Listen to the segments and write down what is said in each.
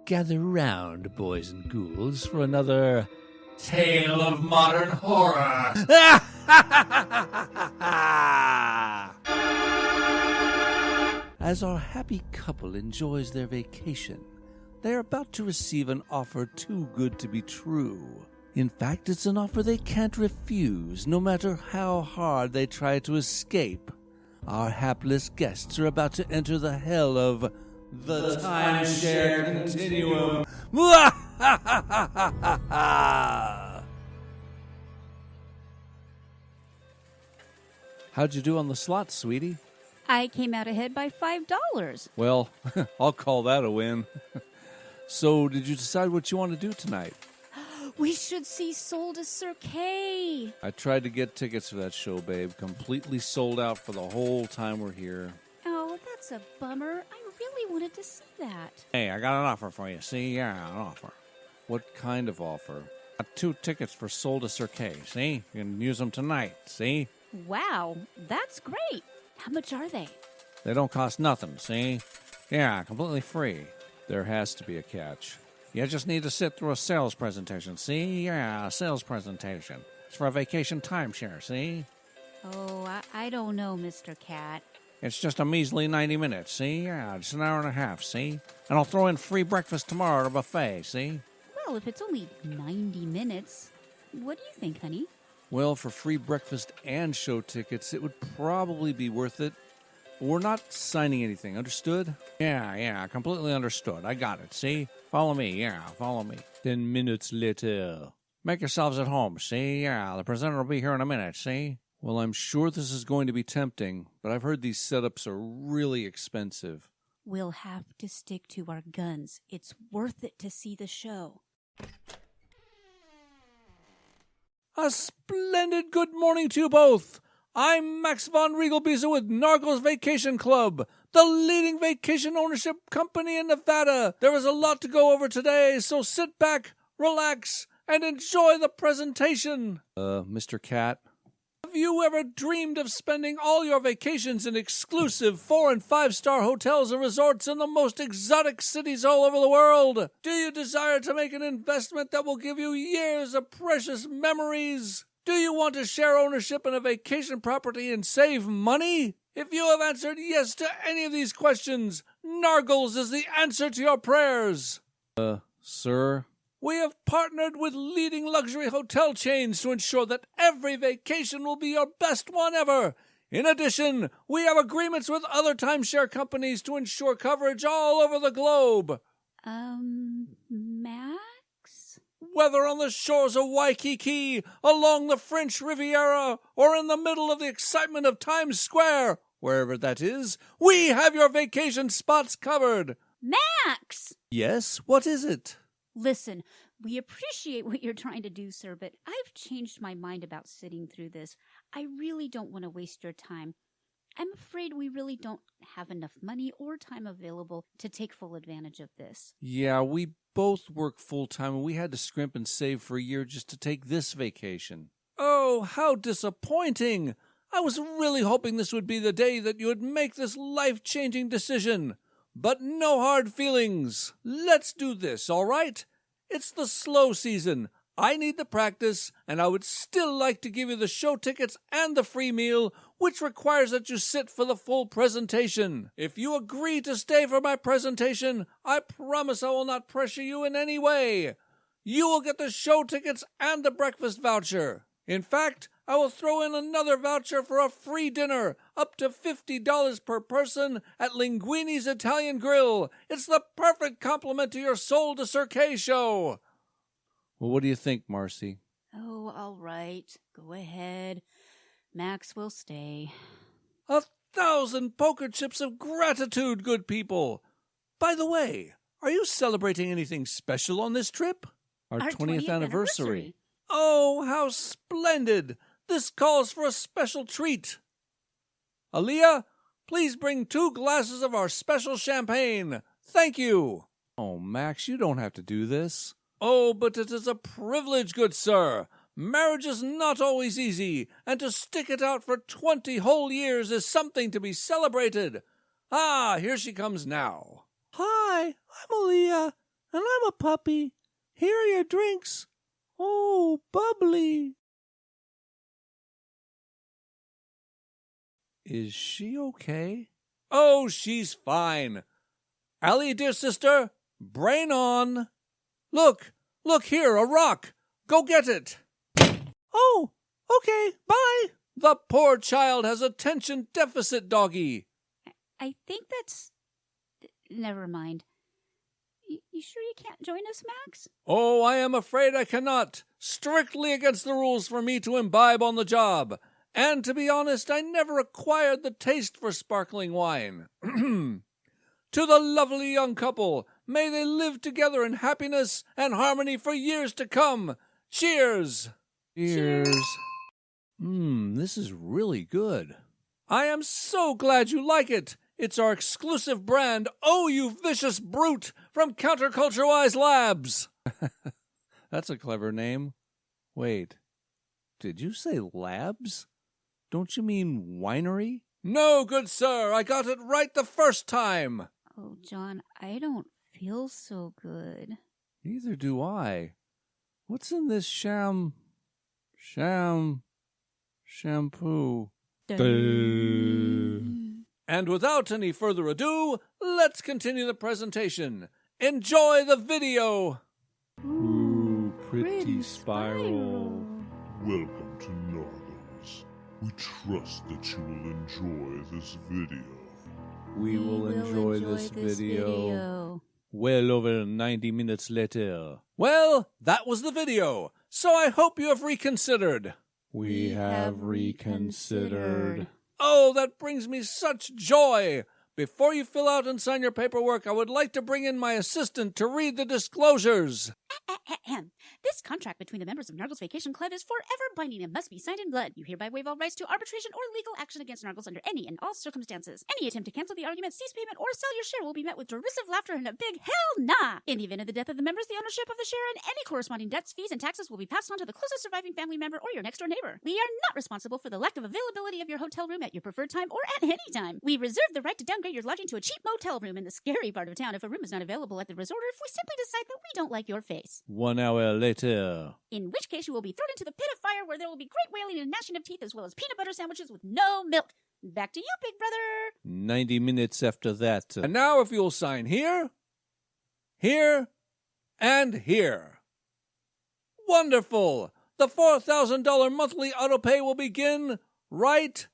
gather round, boys and ghouls, for another Tale of Modern Horror. As our happy couple enjoys their vacation, they are about to receive an offer too good to be true. In fact, it's an offer they can't refuse, no matter how hard they try to escape. Our hapless guests are about to enter the hell of the timeshare continuum. How'd you do on the slots, sweetie? I came out ahead by $5. Well, I'll call that a win. So, did you decide what you want to do tonight? We should see Sol de Cirque. I tried to get tickets for that show, babe. Completely sold out for the whole time we're here. Oh, that's a bummer. I really wanted to see that. Hey, I got an offer for you. See? Yeah, an offer. What kind of offer? Got 2 tickets for Sol de Cirque. See? You can use them tonight. See? Wow, that's great. How much are they? They don't cost nothing. See? Yeah, completely free. There has to be a catch. You just need to sit through a sales presentation, see? Yeah, a sales presentation. It's for a vacation timeshare, see? Oh, I don't know, Mr. Cat. It's just a measly 90 minutes, see? Yeah, just an hour and a half, see? And I'll throw in free breakfast tomorrow at a buffet, see? Well, if it's only 90 minutes, what do you think, honey? Well, for free breakfast and show tickets, it would probably be worth it. We're not signing anything, understood? Yeah, completely understood. I got it, see? Follow me, follow me. 10 minutes later. Make yourselves at home, see? Yeah, the presenter will be here in a minute, see? Well, I'm sure this is going to be tempting, but I've heard these setups are really expensive. We'll have to stick to our guns. It's worth it to see the show. A splendid good morning to you both. I'm Max von Riegelbeezer with Nargles Vacation Club, the leading vacation ownership company in Nevada. There is a lot to go over today, so sit back, relax, and enjoy the presentation. Mr. Cat? Have you ever dreamed of spending all your vacations in exclusive 4- and 5-star hotels and resorts in the most exotic cities all over the world? Do you desire to make an investment that will give you years of precious memories? Do you want to share ownership in a vacation property and save money? If you have answered yes to any of these questions, Nargles is the answer to your prayers. Sir? We have partnered with leading luxury hotel chains to ensure that every vacation will be your best one ever. In addition, we have agreements with other timeshare companies to ensure coverage all over the globe. Max? Whether on the shores of Waikiki, along the French Riviera, or in the middle of the excitement of Times Square, wherever that is, we have your vacation spots covered. Max! Yes, what is it? Listen, we appreciate what you're trying to do, sir, but I've changed my mind about sitting through this. I really don't want to waste your time. I'm afraid we really don't have enough money or time available to take full advantage of this. Yeah, we both work full-time and we had to scrimp and save for a year just to take this vacation. Oh, how disappointing! I was really hoping this would be the day that you would make this life-changing decision. But no hard feelings. Let's do this, all right? It's the slow season. I need the practice, and I would still like to give you the show tickets and the free meal, which requires that you sit for the full presentation. If you agree to stay for my presentation, I promise I will not pressure you in any way. You will get the show tickets and the breakfast voucher. In fact, I will throw in another voucher for a free dinner, up to $50 per person at Linguini's Italian Grill. It's the perfect complement to your Sol de Cirque show. Well, what do you think, Marcy? Oh, all right. Go ahead. Max will stay. 1,000 poker chips of gratitude, good people. By the way, are you celebrating anything special on this trip? Our 20th anniversary. Oh, how splendid! This calls for a special treat. Aaliyah, please bring 2 glasses of our special champagne. Thank you. Oh, Max, you don't have to do this. Oh, but it is a privilege, good sir. Marriage is not always easy, and to stick it out for 20 whole years is something to be celebrated. Ah, here she comes now. Hi, I'm Aaliyah. And I'm a puppy. Here are your drinks. Oh, bubbly. Is she okay? Oh, she's fine. Allie, dear sister, brain on. Look here, a rock. Go get it. Oh, okay, bye. The poor child has attention deficit, doggy. I think that's... Never mind. You sure you can't join us, Max? Oh, I am afraid I cannot. Strictly against the rules for me to imbibe on the job. And to be honest, I never acquired the taste for sparkling wine. To the lovely young couple, may they live together in happiness and harmony for years to come. Cheers! Cheers. This is really good. I am so glad you like it. It's our exclusive brand, Oh You Vicious Brute, from Counterculture-Wise Labs. That's a clever name. Wait, did you say labs? Don't you mean winery? No, good sir, I got it right the first time. Oh, John, I don't feel so good. Neither do I. What's in this shampoo? And without any further ado, let's continue the presentation. Enjoy the video. Ooh, pretty spiral. Welcome to Nargles. We trust that you will enjoy this video. We will enjoy this video. Well over 90 minutes later. Well, that was the video. So I hope you have reconsidered. We have reconsidered. Oh, that brings me such joy. Before you fill out and sign your paperwork, I would like to bring in my assistant to read the disclosures. This contract between the members of Nargles Vacation Club is forever binding and must be signed in blood. You hereby waive all rights to arbitration or legal action against Nargles under any and all circumstances. Any attempt to cancel the argument, cease payment, or sell your share will be met with derisive laughter and a big hell nah. In the event of the death of the members, the ownership of the share and any corresponding debts, fees, and taxes will be passed on to the closest surviving family member or your next-door neighbor. We are not responsible for the lack of availability of your hotel room at your preferred time or at any time. We reserve the right to downgrade your lodging to a cheap motel room in the scary part of town if a room is not available at the resort or if we simply decide that we don't like your face. 1 hour later. In which case you will be thrown into the pit of fire where there will be great wailing and gnashing of teeth as well as peanut butter sandwiches with no milk. Back to you, big brother. 90 minutes after that. And now if you'll sign here, here, and here. Wonderful! The $4,000 monthly autopay will begin right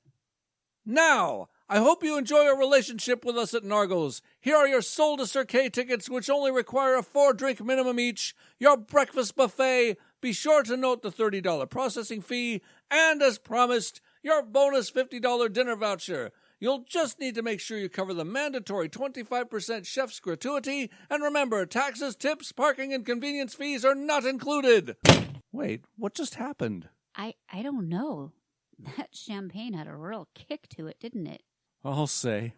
now. I hope you enjoy your relationship with us at Nargles. Here are your Soul to Sir K tickets, which only require a 4-drink minimum each, your breakfast buffet, be sure to note the $30 processing fee, and as promised, your bonus $50 dinner voucher. You'll just need to make sure you cover the mandatory 25% chef's gratuity, and remember, taxes, tips, parking, and convenience fees are not included. Wait, what just happened? I don't know. That champagne had a real kick to it, didn't it? I'll say.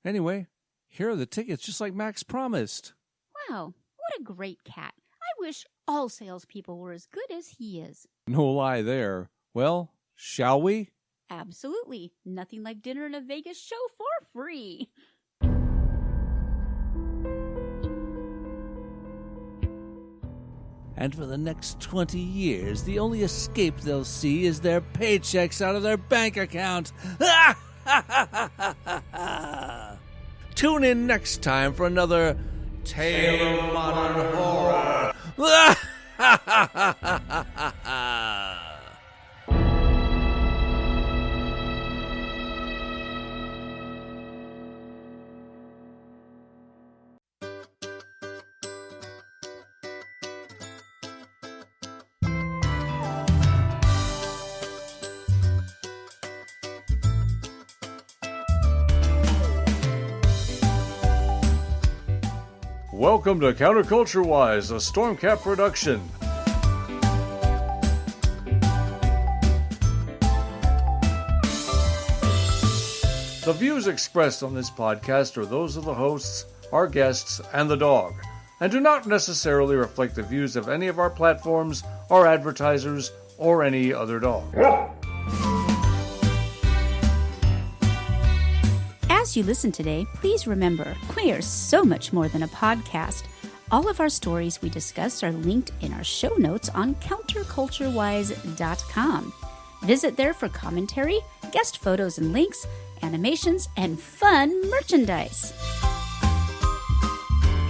Anyway, here are the tickets just like Max promised. Wow, what a great cat. I wish all salespeople were as good as he is. No lie there. Well, shall we? Absolutely. Nothing like dinner in a Vegas show for free. And for the next 20 years, the only escape they'll see is their paychecks out of their bank account. Tune in next time for another Tale of Modern Horror. Welcome to Counterculture-Wise, a Stormcap production. The views expressed on this podcast are those of the hosts, our guests, and the dog, and do not necessarily reflect the views of any of our platforms, our advertisers, or any other dog. As you listen today, please remember, we are so much more than a podcast. All of our stories we discuss are linked in our show notes on counterculturewise.com. Visit there for commentary, guest photos and links, animations, and fun merchandise.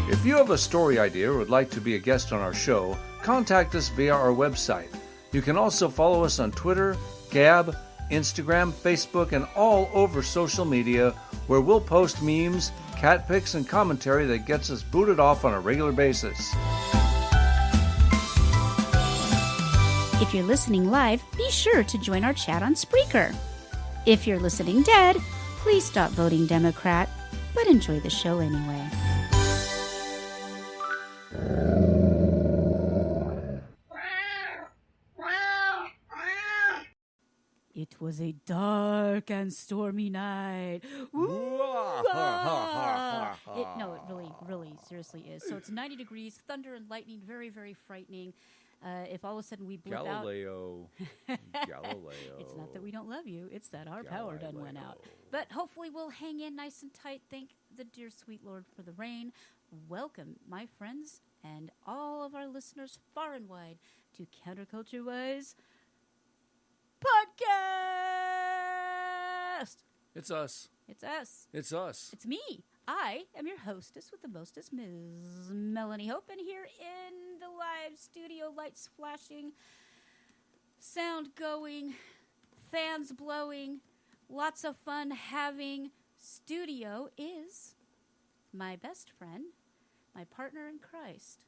If you have a story idea or would like to be a guest on our show, contact us via our website. You can also follow us on Twitter, Gab, Instagram, Facebook, and all over social media where we'll post memes, cat pics, and commentary that gets us booted off on a regular basis. If you're listening live, be sure to join our chat on Spreaker. If you're listening dead, please stop voting Democrat, but enjoy the show anyway. It was a dark and stormy night. It really, seriously is. So it's 90 degrees, thunder and lightning, very, very frightening. If all of a sudden we blip Galileo. It's not that we don't love you, it's that our power done went out. But hopefully we'll hang in nice and tight. Thank the dear sweet Lord for the rain. Welcome, my friends, and all of our listeners far and wide to Counterculture Wise Podcast. It's us. It's us. It's us. It's me. I am your hostess with the mostest, Ms. Melanie Hope, and here in the live studio, lights flashing, sound going, fans blowing, lots of fun having studio is my best friend, my partner in Christ,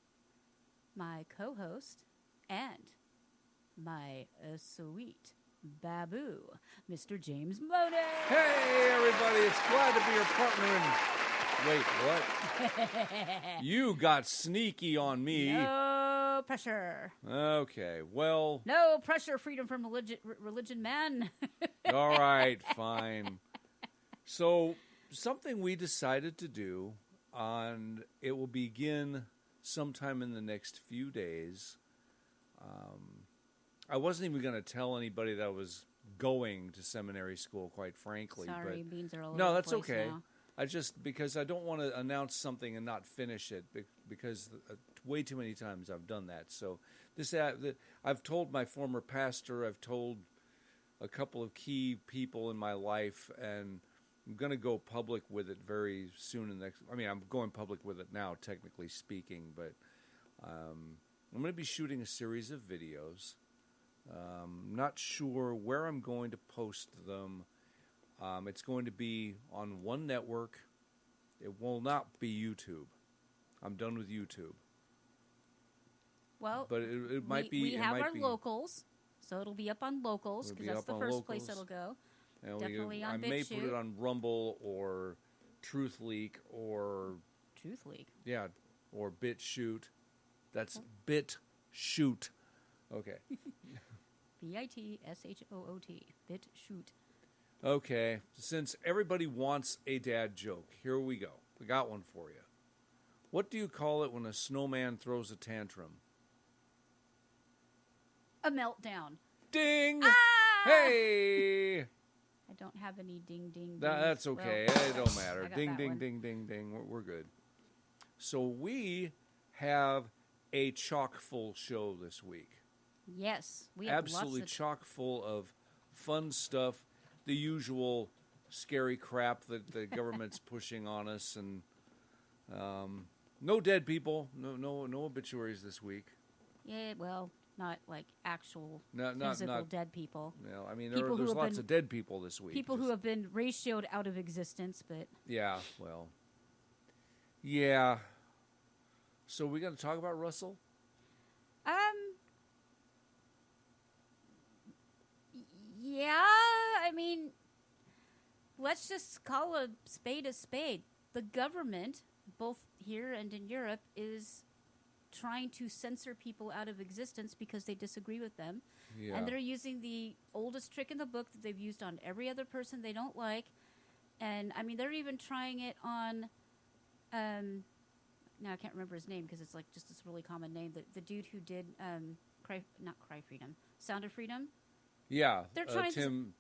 my co-host, and my sweet Babu, Mr. James Monet. Hey, everybody. It's glad to be your partner in... Wait, what? You got sneaky on me. No pressure. Okay, well... No pressure, freedom from religion, man. All right, fine. So, something we decided to do, and it will begin sometime in the next few days. I wasn't even going to tell anybody that I was going to seminary school, quite frankly. Sorry, but beans are all over no, the that's place okay. now. Because I don't want to announce something and not finish it, because way too many times I've done that. So I've told my former pastor, I've told a couple of key people in my life, and I'm going to go public with it very soon. I'm going public with it now, technically speaking, but I'm going to be shooting a series of videos. Not sure where I'm going to post them. It's going to be on one network. It will not be YouTube. I'm done with YouTube. Well, but it might be. We have our be, locals, so it'll be up on locals because that's the first place it'll go. Definitely on BitChute. I may put it on Rumble or TruthLeak or TruthLeak. Yeah, or BitChute. That's BitChute. Okay. BitShoot. BitChute. Okay, since everybody wants a dad joke, here we go. We got one for you. What do you call it when a snowman throws a tantrum? A meltdown. Ding! Ah! Hey! I don't have any ding, ding, ding. That's okay. It don't matter. Ding, ding, one. ding, ding, ding. We're good. So we have a chock-full show this week. Yes, we have absolutely lots of... chock full of fun stuff, the usual scary crap that the government's pushing on us, and no dead people, no obituaries this week. Yeah, well, not like actual not dead people. No, I mean there's lots of dead people this week. People who have been ratioed out of existence, but yeah, well, yeah. So we going to talk about Russell? Yeah, I mean, let's just call a spade a spade. The government, both here and in Europe, is trying to censor people out of existence because they disagree with them. Yeah. And they're using the oldest trick in the book that they've used on every other person they don't like. And, I mean, they're even trying it on, now I can't remember his name because it's like just this really common name. The dude who did, not Cry Freedom, Sound of Freedom. Yeah, they're trying Tim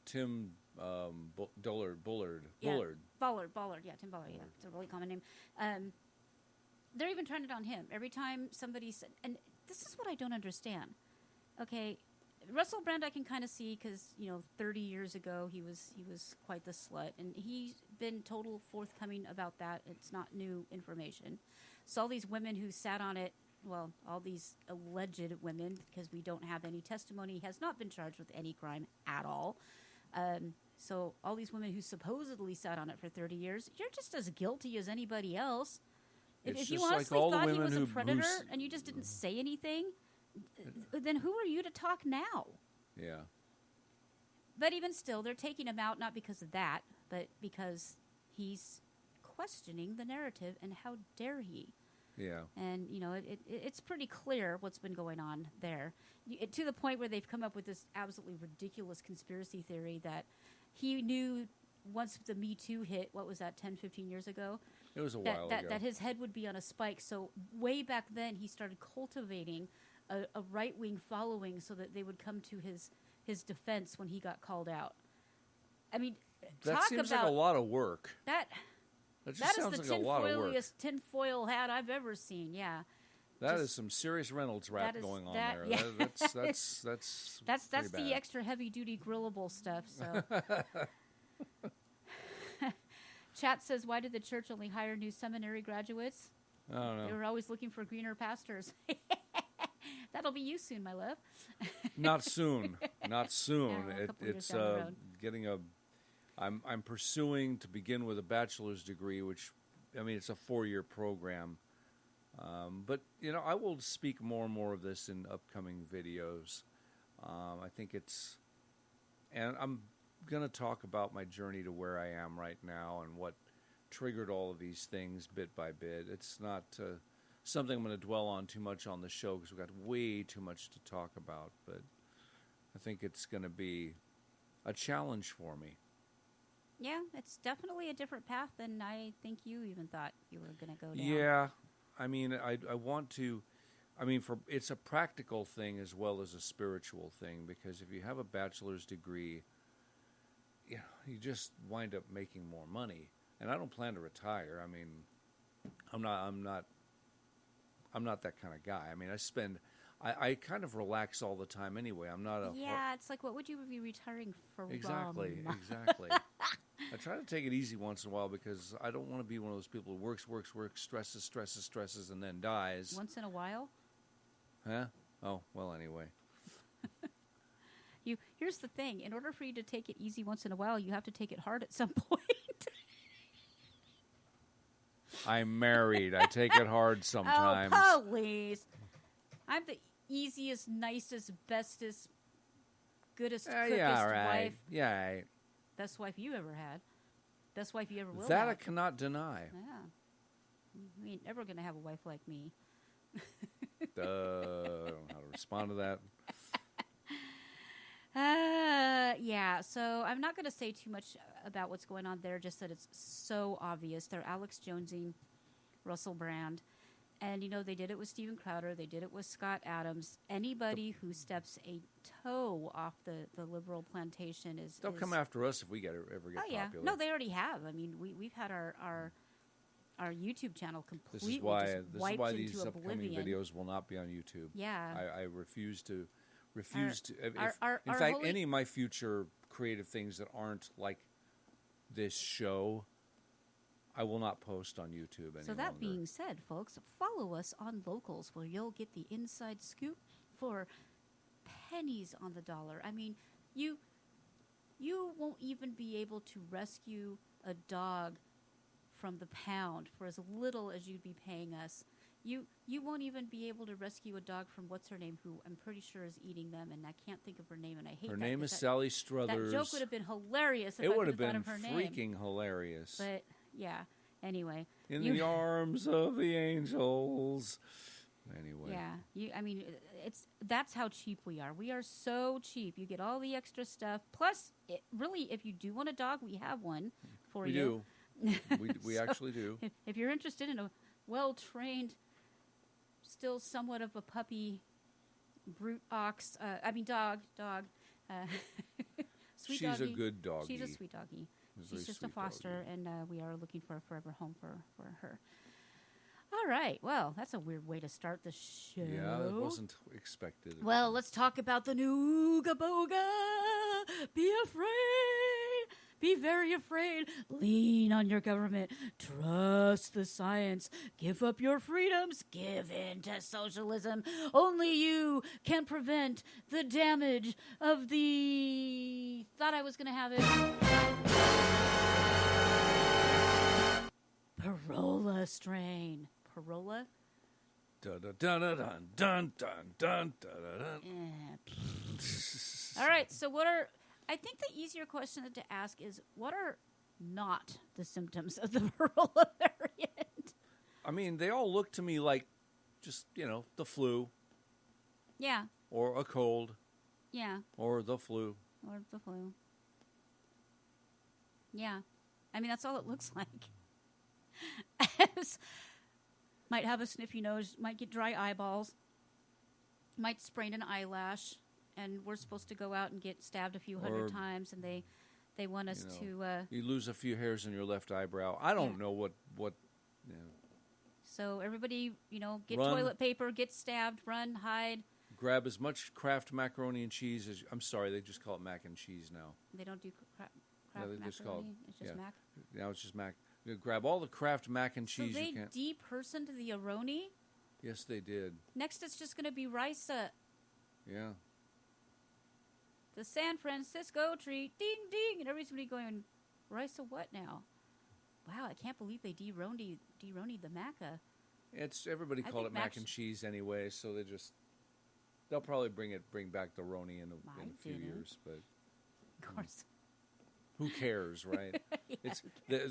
Bullard. Yeah, Bullard. Yeah, Tim Bullard. Yeah, it's a really common name. they're even trying it on him. Every time somebody said, and this is what I don't understand. Okay, Russell Brand I can kind of see because, 30 years ago he was quite the slut, and he's been total forthcoming about that. It's not new information. So all these women who sat on it, well, all these alleged women, because we don't have any testimony, has not been charged with any crime at all. So all these women who supposedly sat on it for 30 years, you're just as guilty as anybody else. If you honestly thought he was a predator and you just didn't say anything, then who are you to talk now? Yeah. But even still, they're taking him out not because of that, but because he's questioning the narrative, and how dare he? Yeah. And, it's pretty clear what's been going on there, to the point where they've come up with this absolutely ridiculous conspiracy theory that he knew once the Me Too hit, what was that, 10, 15 years ago? It was a while ago. That his head would be on a spike. So way back then, he started cultivating a right-wing following so that they would come to his defense when he got called out. I mean, that seems like a lot of work. That just sounds like a lot of work. That's the tinfoil hat I've ever seen. Yeah, that is some serious Reynolds wrap going on there. Yeah. That's the extra heavy-duty grillable stuff. So, chat says, "Why did the church only hire new seminary graduates? I don't know. They were always looking for greener pastors." That'll be you soon, my love. Not soon. Not soon. Yeah, It's getting a. I'm pursuing to begin with a bachelor's degree, which, it's a 4-year program. But I will speak more and more of this in upcoming videos. I think and I'm going to talk about my journey to where I am right now and what triggered all of these things bit by bit. It's not something I'm going to dwell on too much on the show because we've got way too much to talk about. But I think it's going to be a challenge for me. Yeah, it's definitely a different path than I think you even thought you were going to go down. Yeah, I want to. It's a practical thing as well as a spiritual thing, because if you have a bachelor's degree, you just wind up making more money. And I don't plan to retire. I'm not that kind of guy. I kind of relax all the time anyway. I'm not a... Yeah, it's like, what would you be retiring from? Exactly. I try to take it easy once in a while because I don't want to be one of those people who works, stresses, and then dies. Once in a while? Huh? Oh, well, anyway. Here's the thing. In order for you to take it easy once in a while, you have to take it hard at some point. I'm married. I take it hard sometimes. Oh, please. I'm the easiest, nicest, bestest, goodest, cookest wife. Yeah, right. Best wife you ever had. Best wife you ever will That have. I cannot deny. Yeah. You ain't never going to have a wife like me. I don't know how to respond to that. Yeah, so I'm not going to say too much about what's going on there, just that it's so obvious. They're Alex Jonesing Russell Brand. And, they did it with Steven Crowder. They did it with Scott Adams. Anybody who steps a toe off the liberal plantation is... They'll come after us if we ever get popular. No, they already have. We've had our YouTube channel completely This is why into these upcoming oblivion. videos will not be on YouTube. Yeah. I refuse to... In fact, any of my future creative things that aren't like this show, I will not post on YouTube any So that being said, folks, follow us on Locals, where you'll get the inside scoop for pennies on the dollar. You won't even be able to rescue a dog from the pound for as little as you'd be paying us. You won't even be able to rescue a dog from what's-her-name, who I'm pretty sure is eating them, and I can't think of her name, and I hate her that. Her name is Sally Struthers. That joke would have been hilarious if I would could have have been thought of her name. freaking hilarious. But, yeah, anyway. In the arms of the angels. Anyway. Yeah, that's how cheap we are. We are so cheap. You get all the extra stuff. Plus, really, if you do want a dog, we have one for you. We do. We actually do. If you're interested in a well-trained, still somewhat of a puppy, brute ox, dog. Sweet She's doggy. a good doggy. She's a sweet doggy. She's just a foster, and we are looking for a forever home for her. All right. Well, that's a weird way to start the show. Yeah, that wasn't expected. Well, let's talk about the new Ooga Booga. Be afraid. Be very afraid. Lean on your government. Trust the science. Give up your freedoms. Give in to socialism. Only you can prevent the damage of the... Thought I was going to have it. Pirola strain. Pirola? Dun dun dun dun dun dun dun dun. All right, so I think the easier question to ask is, what are not the symptoms of the Pirola variant? I mean, they all look to me like just, the flu. Yeah. Or a cold. Yeah. Or the flu. Or the flu. Yeah. I mean, that's all it looks like. Might have a sniffy nose, might get dry eyeballs, might sprain an eyelash, and we're supposed to go out and get stabbed a few hundred times, and they want us to... you lose a few hairs in your left eyebrow. I don't know what. So everybody, get Run. toilet paper, get stabbed, run, hide. Grab as much Kraft macaroni and cheese as... I'm sorry, they just call it mac and cheese now. They don't do Kraft they macaroni? just call it... It's just mac? Now it's just mac. You grab all the Kraft mac and cheese so you can. So they depersoned the aroni? Yes, they did. Next it's just going to be risa. Yeah. The San Francisco tree, ding, ding. And everybody's going, risa what now? Wow, I can't believe they de-ronied the maca. Everybody called it mac and cheese anyway, so they'll probably bring back the roni in a few years, but of course. Who cares, right? Yeah,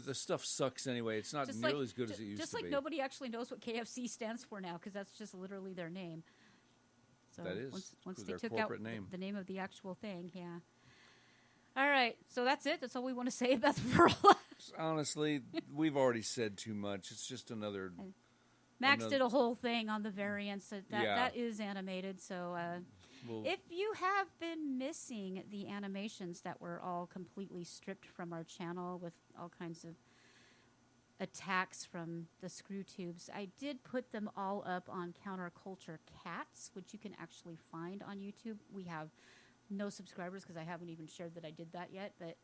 the stuff sucks anyway. It's not nearly as good as it used to be. Just like nobody actually knows what KFC stands for now, because that's just literally their name. So that is once they their took corporate out name. The name of the actual thing, yeah. All right, so that's it. That's all we want to say about the Pirola. Honestly, we've already said too much. It's just another... Max did a whole thing on the variants. That is animated, so... if you have been missing the animations that were all completely stripped from our channel with all kinds of attacks from the screw tubes, I did put them all up on Counterculture Cats, which you can actually find on YouTube. We have no subscribers because I haven't even shared that I did that yet, but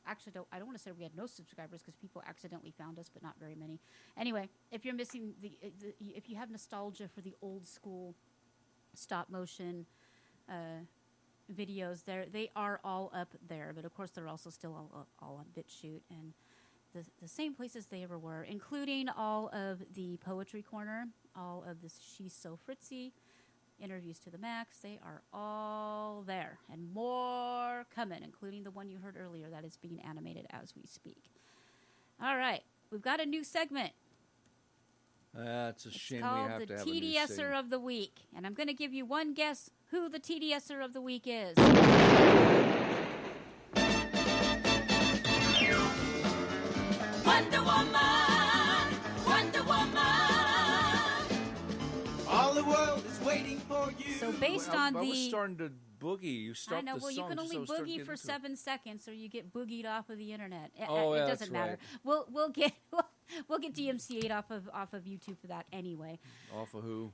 actually I don't want to say we had no subscribers because people accidentally found us, but not very many. Anyway, if you're missing if you have nostalgia for the old school stop motion videos, they are all up there, but of course they're also still all on BitChute and the same places they ever were, including all of the Poetry Corner, all of the She's So Fritzy, Interviews to the Max. They are all there, and more coming, including the one you heard earlier that is being animated as we speak. All right, we've got a new segment. That's a shame. It's called we have the to have a new TDSer segment. of the Week, and I'm going to give you one guess who the TDSer of the Week is. Wonder Woman, Wonder Woman. All the world is waiting for you. So based on I the... was starting to boogie. You stopped I know, the well, song. you can only just so I started boogie getting for into it. 7 seconds, or you get boogied off of the internet. It Yeah, doesn't that's matter. right. We'll get DMCA'd off of YouTube for that anyway. Off of who?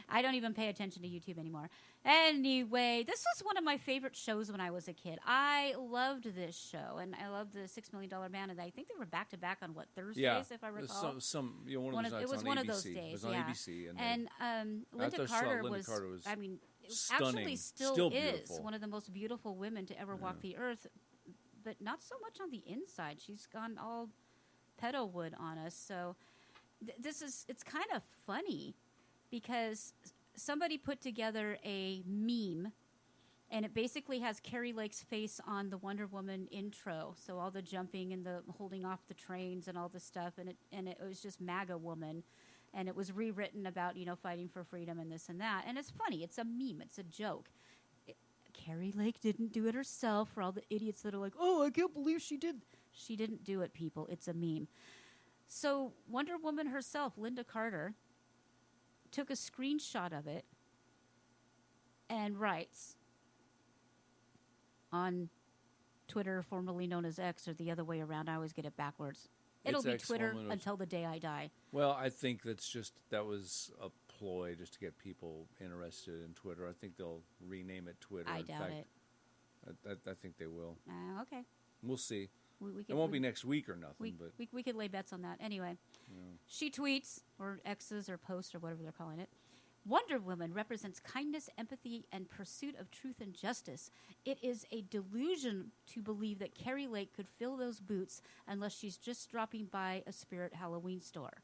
I don't even pay attention to YouTube anymore. Anyway, this was one of my favorite shows when I was a kid. I loved this show, and I loved the $6 Million Man, and I think they were back to back on Thursdays, if I recall. One of those nights it was on one ABC. of those days. It was on yeah. ABC, and Linda Linda Carter was. I mean, actually, still is beautiful. one of the most beautiful women to ever walk the earth, but not so much on the inside. She's gone all pedo wood on us. So it's kind of funny because somebody put together a meme, and it basically has Carrie Lake's face on the Wonder Woman intro. So all the jumping and the holding off the trains and all this stuff, and it was just MAGA woman. And it was rewritten about, fighting for freedom and this and that. And it's funny. It's a meme. It's a joke. Carrie Lake didn't do it herself, for all the idiots that are like, oh, I can't believe she did. She didn't do it, people. It's a meme. So Wonder Woman herself, Linda Carter, took a screenshot of it and writes on Twitter, formerly known as X, or the other way around. I always get it backwards. It'll It's be Twitter ex-woman. until the day I die. Well, I think that was a ploy just to get people interested in Twitter. I think they'll rename it Twitter. I In doubt fact, it. I think they will. Okay. We'll see. We It won't be next week or nothing, but we could lay bets on that. Anyway, she tweets, or X's, or posts, or whatever they're calling it. Wonder Woman represents kindness, empathy, and pursuit of truth and justice. It is a delusion to believe that Carrie Lake could fill those boots unless she's just dropping by a Spirit Halloween store.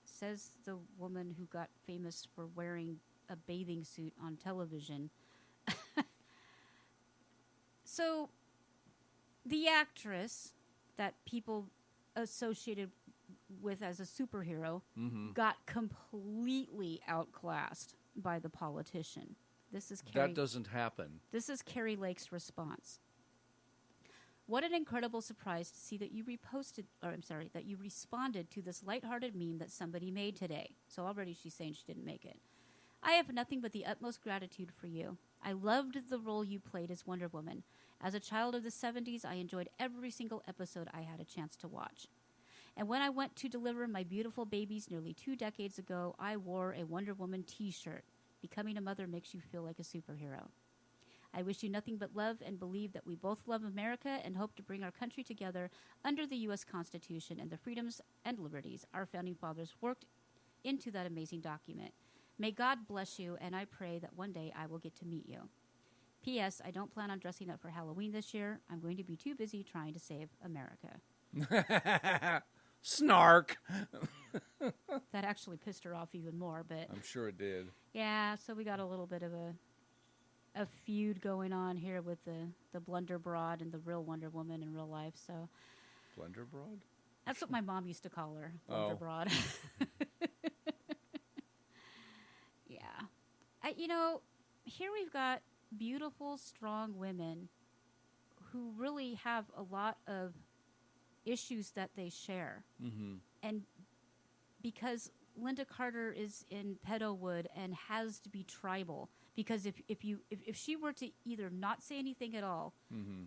Says the woman who got famous for wearing a bathing suit on television. So, the actress that people associated with as a superhero got completely outclassed by the politician. This is Carrie. that doesn't happen. This is Carrie Lake's response. What an incredible surprise to see that you that you responded to this lighthearted meme that somebody made today. So already she's saying she didn't make it. I have nothing but the utmost gratitude for you. I loved the role you played as Wonder Woman. As a child of the 70s, I enjoyed every single episode I had a chance to watch. And when I went to deliver my beautiful babies nearly 2 decades ago, I wore a Wonder Woman t-shirt. Becoming a mother makes you feel like a superhero. I wish you nothing but love and believe that we both love America and hope to bring our country together under the U.S. Constitution and the freedoms and liberties our founding fathers worked into that amazing document. May God bless you, and I pray that one day I will get to meet you. P.S. I don't plan on dressing up for Halloween this year. I'm going to be too busy trying to save America. Snark. That actually pissed her off even more, but I'm sure it did. yeah, so we got a little bit of a feud going on here with the Blunder Broad and the real Wonder Woman in real life. So Blunder Broad? that's what my mom used to call her, Blunder Broad. Yeah. Here we've got beautiful, strong women who really have a lot of issues that they share. Mm-hmm. And because Linda Carter is in Pedowood and has to be tribal, because if she were to either not say anything at all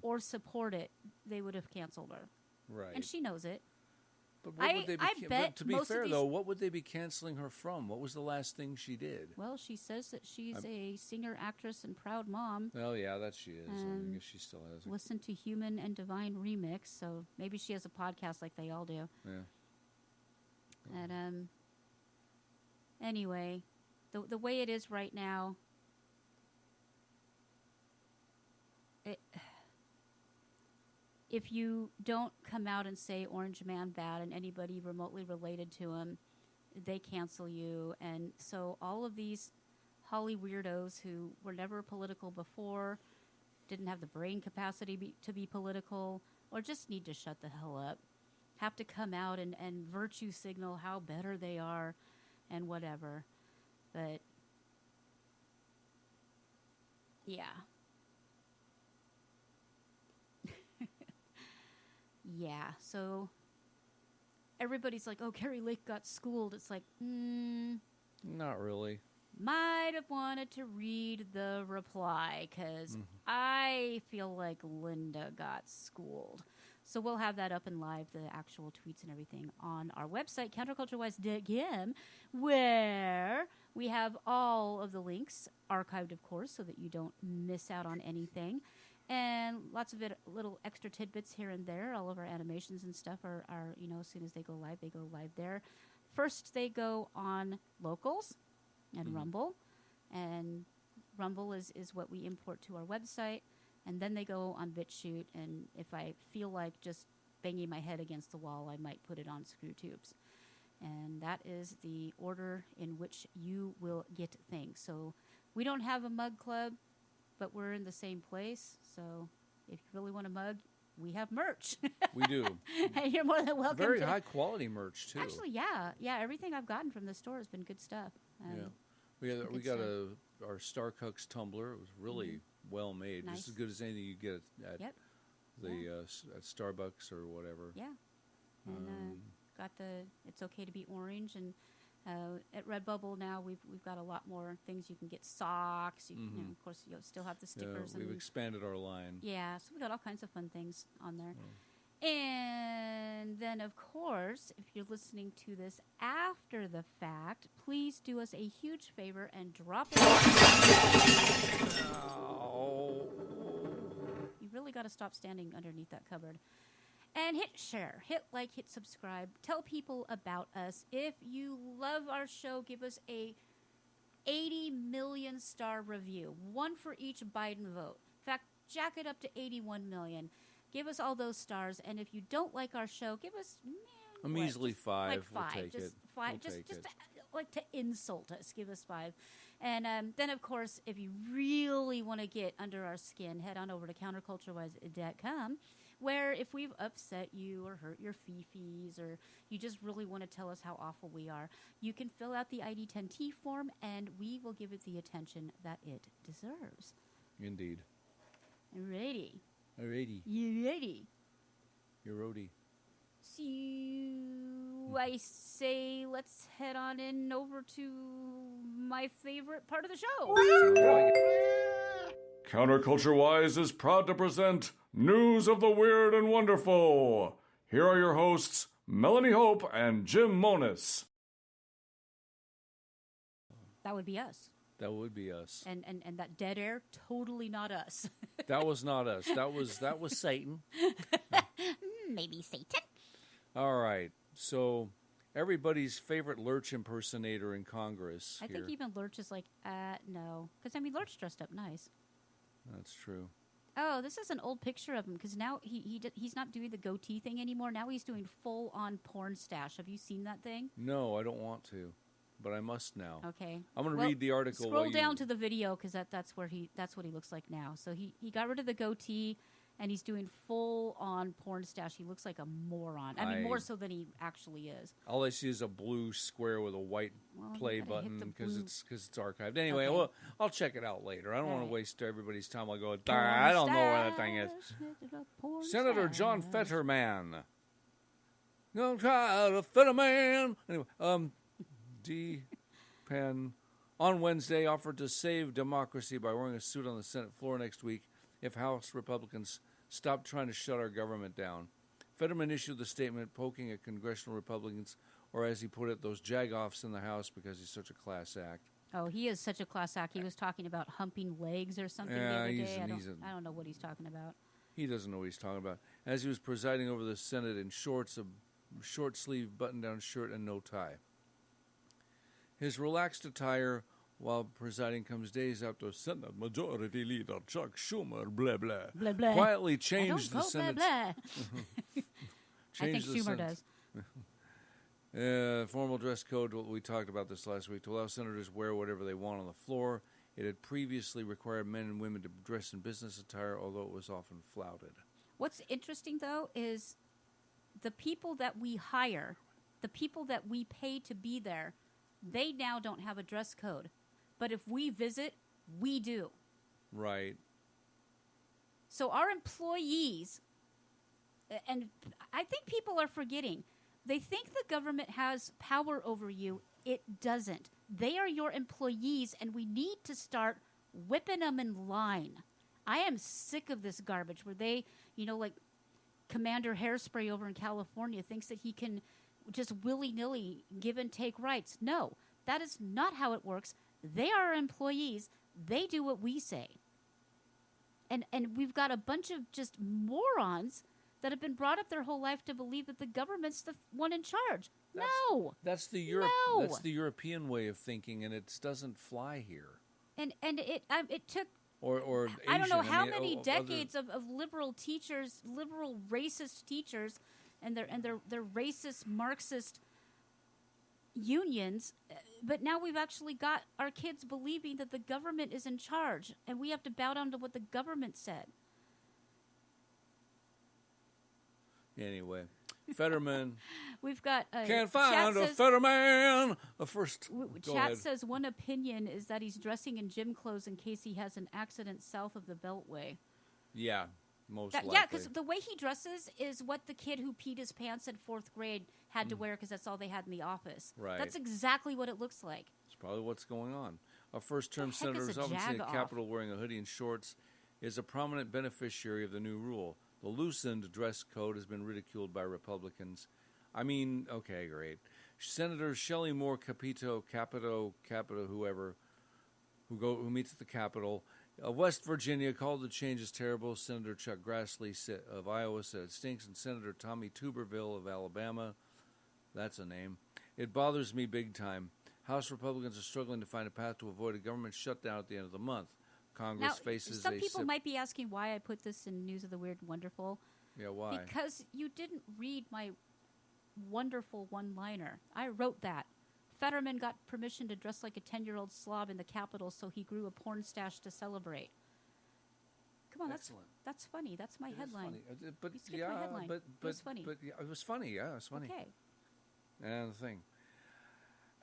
or support it, they would have canceled her. Right. And she knows it. But what would they be? I bet But to be most fair, of these- though, what would they be canceling her from? What was the last thing she did? Well, she says that she's a singer, actress, and proud mom. Well, yeah, that she is. I guess she still has. Listen to Human and Divine Remix, so maybe she has a podcast like they all do. Yeah. And anyway, the way it is right now, if you don't come out and say Orange Man bad and anybody remotely related to him, they cancel you. And so all of these Holly weirdos who were never political before, didn't have the brain capacity to be political, or just need to shut the hell up, have to come out and virtue signal how better they are and whatever. But yeah. Yeah, so everybody's like, oh, Carrie Lake got schooled. It's like, Not really. might have wanted to read the reply, because I feel like Linda got schooled. So we'll have that up and live, the actual tweets and everything, on our website, counterculturewise.com, where we have all of the links archived, of course, so that you don't miss out on anything. And lots of little extra tidbits here and there. All of our animations and stuff are as soon as they go live there. First, they go on Locals and Rumble. And Rumble is what we import to our website. And then they go on BitChute. And if I feel like just banging my head against the wall, I might put it on ScrewTubes. And that is the order in which you will get things. So we don't have a mug club, but we're in the same place. So if you really want a mug, we have merch. We do. And you're more than welcome. Very high quality merch, too. Actually, yeah. Everything I've gotten from the store has been good stuff. We got our Starcucks tumbler. It was really well made. Nice. Just as good as anything you get at Yep. at Starbucks or whatever. Yeah. And got the It's Okay to Be Orange, and at Redbubble now we've got a lot more things. You can get socks. You can, of course, you'll still have the stickers. We've expanded our line. Yeah, so we got all kinds of fun things on there. And then, of course, if you're listening to this after the fact, please do us a huge favor and drop it. Oh. You really got to stop standing underneath that cupboard. And hit share, hit like, hit subscribe. Tell people about us. If you love our show, give us a 80 million star review. One for each Biden vote. In fact, jack it up to 81 million. Give us all those stars, and if you don't like our show, give us a measly 5. Like 5. We'll take just it. 5. We'll just take it. like to insult us, give us 5. And then, of course, if you really want to get under our skin, head on over to counterculturewise.com, where if we've upset you or hurt your fifis, or you just really want to tell us how awful we are, you can fill out the ID10T form, and we will give it the attention that it deserves. Indeed. Alrighty. Alrighty. You ready? You're roadie. So I say let's head on in over to my favorite part of the show. Counterculture Wise is proud to present News of the Weird and Wonderful. Here are your hosts, Melanie Hope and Jim Monis. That would be us. That would be us. And that dead air, totally not us. That was not us. That was Satan. Maybe Satan. All right. So everybody's favorite Lurch impersonator in Congress. I think even Lurch is like, no. Because, I mean, Lurch dressed up nice. That's true. Oh, this is an old picture of him, because now he's not doing the goatee thing anymore. Now he's doing full-on porn stash. Have you seen that thing? No, I don't want to, but I must now. Okay. I'm going to read the article. Scroll down to the video, because that's what he looks like now. So he got rid of the goatee, and he's doing full-on porn stash. He looks like a moron. I mean, more so than he actually is. All I see is a blue square with a white play button because it's archived. Anyway, Okay. well, I'll check it out later. I don't want Right. to waste everybody's time. I'll go, I don't know where that thing is. Porn Senator stash. John Fetterman. Gonna try to Fetterman. Anyway, D. Penn on Wednesday offered to save democracy by wearing a suit on the Senate floor next week if House Republicans stop trying to shut our government down. Fetterman issued the statement poking at congressional Republicans, or as he put it, those jagoffs in the House because he's such a class act. Oh, he is such a class act. He was talking about humping legs or something the other day. I don't know what he's talking about. He doesn't know what he's talking about. As he was presiding over the Senate in shorts, a short-sleeve button-down shirt, and no tie. His relaxed attire while presiding comes days after Senate Majority Leader Chuck Schumer, blah, blah, Blah, blah. quietly changed the Senate. Blah, blah. I think Schumer does. Formal dress code, we talked about this last week, to allow senators wear whatever they want on the floor. It had previously required men and women to dress in business attire, although it was often flouted. What's interesting, though, is the people that we hire, the people that we pay to be there, they now don't have a dress code. But if we visit, we do. Right. So our employees, and I think people are forgetting, they think the government has power over you. It doesn't. They are your employees, and we need to start whipping them in line. I am sick of this garbage where they, like Commander Hairspray over in California thinks that he can just willy-nilly give and take rights. No, that is not how it works. They are our employees. They do what we say. And we've got a bunch of just morons that have been brought up their whole life to believe that the government's the one in charge. That's the European way of thinking, and it doesn't fly here. And it took or I don't know Asian. how many decades of liberal teachers, liberal racist teachers, and their racist Marxist unions, but now we've actually got our kids believing that the government is in charge, and we have to bow down to what the government said. Anyway, Fetterman. We've got can't find a Fetterman. Chat says one opinion is that he's dressing in gym clothes in case he has an accident south of the Beltway. Yeah, most likely. Yeah, because the way he dresses is what the kid who peed his pants in 4th grade had to wear because that's all they had in the office. Right. That's exactly what it looks like. It's probably what's going on. A first-term senator is who's a often seen at jag-off? Capitol wearing a hoodie and shorts is a prominent beneficiary of the new rule. The loosened dress code has been ridiculed by Republicans. I mean, okay, great. Senator Shelley Moore Capito, whoever, who meets at the Capitol. West Virginia called the changes terrible. Senator Chuck Grassley of Iowa said it stinks. And Senator Tommy Tuberville of Alabama, that's a name. It bothers me big time. House Republicans are struggling to find a path to avoid a government shutdown at the end of the month. Congress faces some people might be asking why I put this in News of the Weird and Wonderful. Yeah, why? Because you didn't read my wonderful one-liner. I wrote that. Fetterman got permission to dress like a 10-year-old slob in the Capitol, so he grew a porn stash to celebrate. Come on, Excellent. that's funny. That's my headline. But You skipped yeah, my headline. but It was funny. But yeah, it was funny. Yeah, it was funny. Okay. And the thing.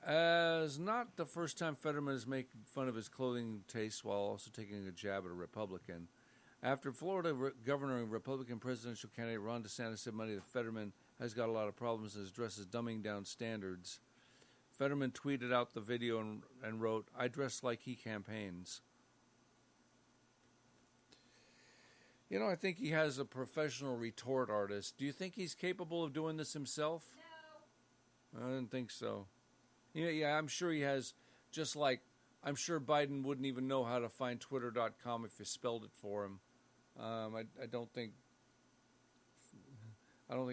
As not the first time Fetterman has made fun of his clothing tastes while also taking a jab at a Republican. After Florida Governor and Republican presidential candidate Ron DeSantis said Monday that Fetterman has got a lot of problems and his dress is dumbing down standards, Fetterman tweeted out the video and wrote, "I dress like he campaigns." You know, I think he has a professional retort artist. Do you think he's capable of doing this himself? No. I didn't think so. Yeah, I'm sure he has, just like I'm sure Biden wouldn't even know how to find Twitter.com if you spelled it for him. I don't think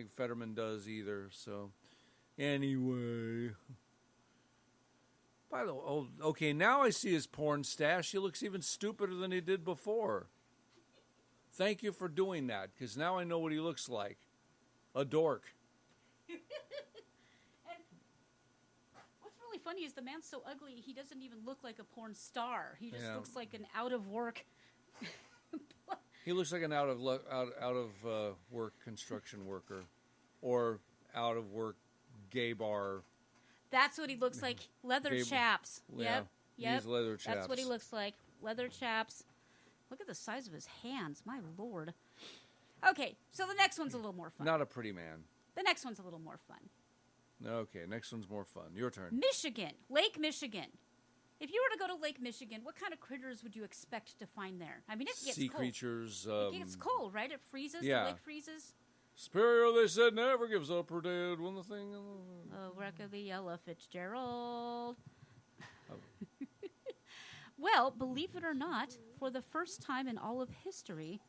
Fetterman does either. So, anyway. By the way, okay, now I see his porn stash. He looks even stupider than he did before. Thank you for doing that, because now I know what he looks like. A dork. And what's really funny is the man's so ugly, he doesn't even look like a porn star. He just looks like an out-of-work... He looks like an out of work construction worker, or out of work gay bar. That's what he looks like. Leather chaps. Yeah, Yep. He's leather chaps. That's what he looks like. Leather chaps. Look at the size of his hands. My Lord. Okay, so the next one's a little more fun. Not a pretty man. The next one's a little more fun. Okay, next one's more fun. Your turn. Michigan. Lake Michigan. If you were to go to Lake Michigan, what kind of critters would you expect to find there? I mean, it gets sea cold. creatures. It gets cold, right? It freezes. Yeah. The lake freezes. Superior, they said, never gives up her dead when the thing... Oh, wreck of the Ella Fitzgerald. Well, believe it or not, for the first time in all of history,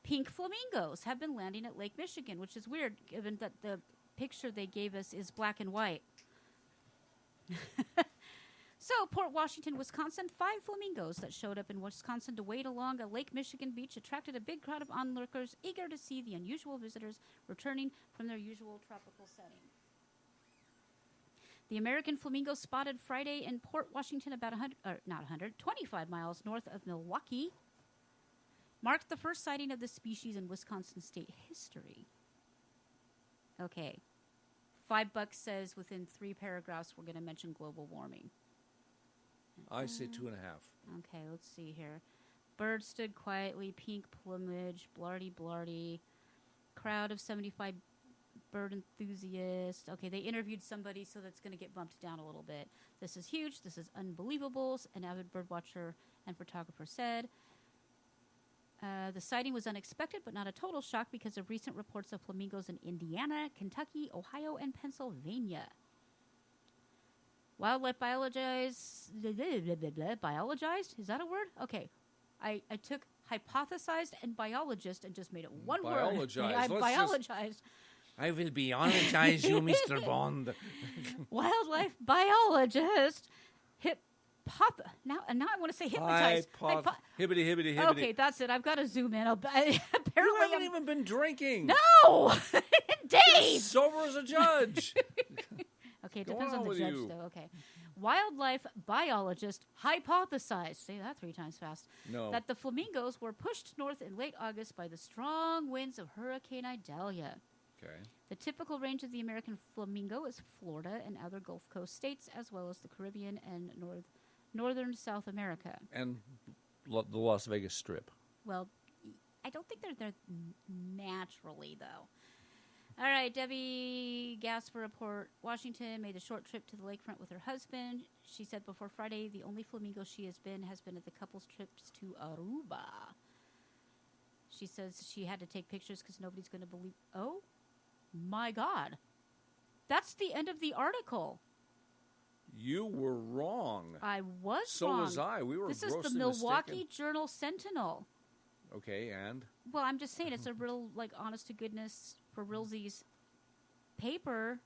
pink flamingos have been landing at Lake Michigan, which is weird, given that the picture they gave us is black and white. So, Port Washington, Wisconsin, 5 flamingos that showed up in Wisconsin to wade along a Lake Michigan beach attracted a big crowd of onlookers eager to see the unusual visitors returning from their usual tropical setting. The American flamingo spotted Friday in Port Washington about 25 miles north of Milwaukee, marked the first sighting of the species in Wisconsin state history. Okay. $5 says within 3 paragraphs we're going to mention global warming. I say 2.5. Okay, let's see here. Bird stood quietly, pink plumage, blarty. Crowd of 75 bird enthusiasts. Okay, they interviewed somebody, so that's going to get bumped down a little bit. This is huge. This is unbelievable, an avid bird watcher and photographer said. The sighting was unexpected, but not a total shock because of recent reports of flamingos in Indiana, Kentucky, Ohio, and Pennsylvania. Wildlife biologized? Is that a word? Okay. I took hypothesized and biologist and just made it one word. I biologized. I will biologize you, Mr. Bond. Wildlife biologist. Now I want to say hypnotized. Hibbity. Okay, that's it. I've got to zoom in. Apparently, you haven't even been drinking. No! Days! Sober as a judge. Okay, it depends on the judge, though. Okay. Wildlife biologist hypothesized, say that 3 times fast, that the flamingos were pushed north in late August by the strong winds of Hurricane Idalia. Okay. The typical range of the American flamingo is Florida and other Gulf Coast states, as well as the Caribbean and northern South America. And the Las Vegas Strip. Well, I don't think they're there naturally, though. All right, Debbie Gasper of Port Washington made a short trip to the lakefront with her husband. She said before Friday the only flamingo she has been at the couple's trips to Aruba. She says she had to take pictures because nobody's going to believe. Oh, my God. That's the end of the article. You were wrong. I was so wrong. So was I. We were This grossly is the Milwaukee mistaken. Journal Sentinel. Okay, and? Well, I'm just saying it's a real, like, honest-to-goodness, for realsies paper.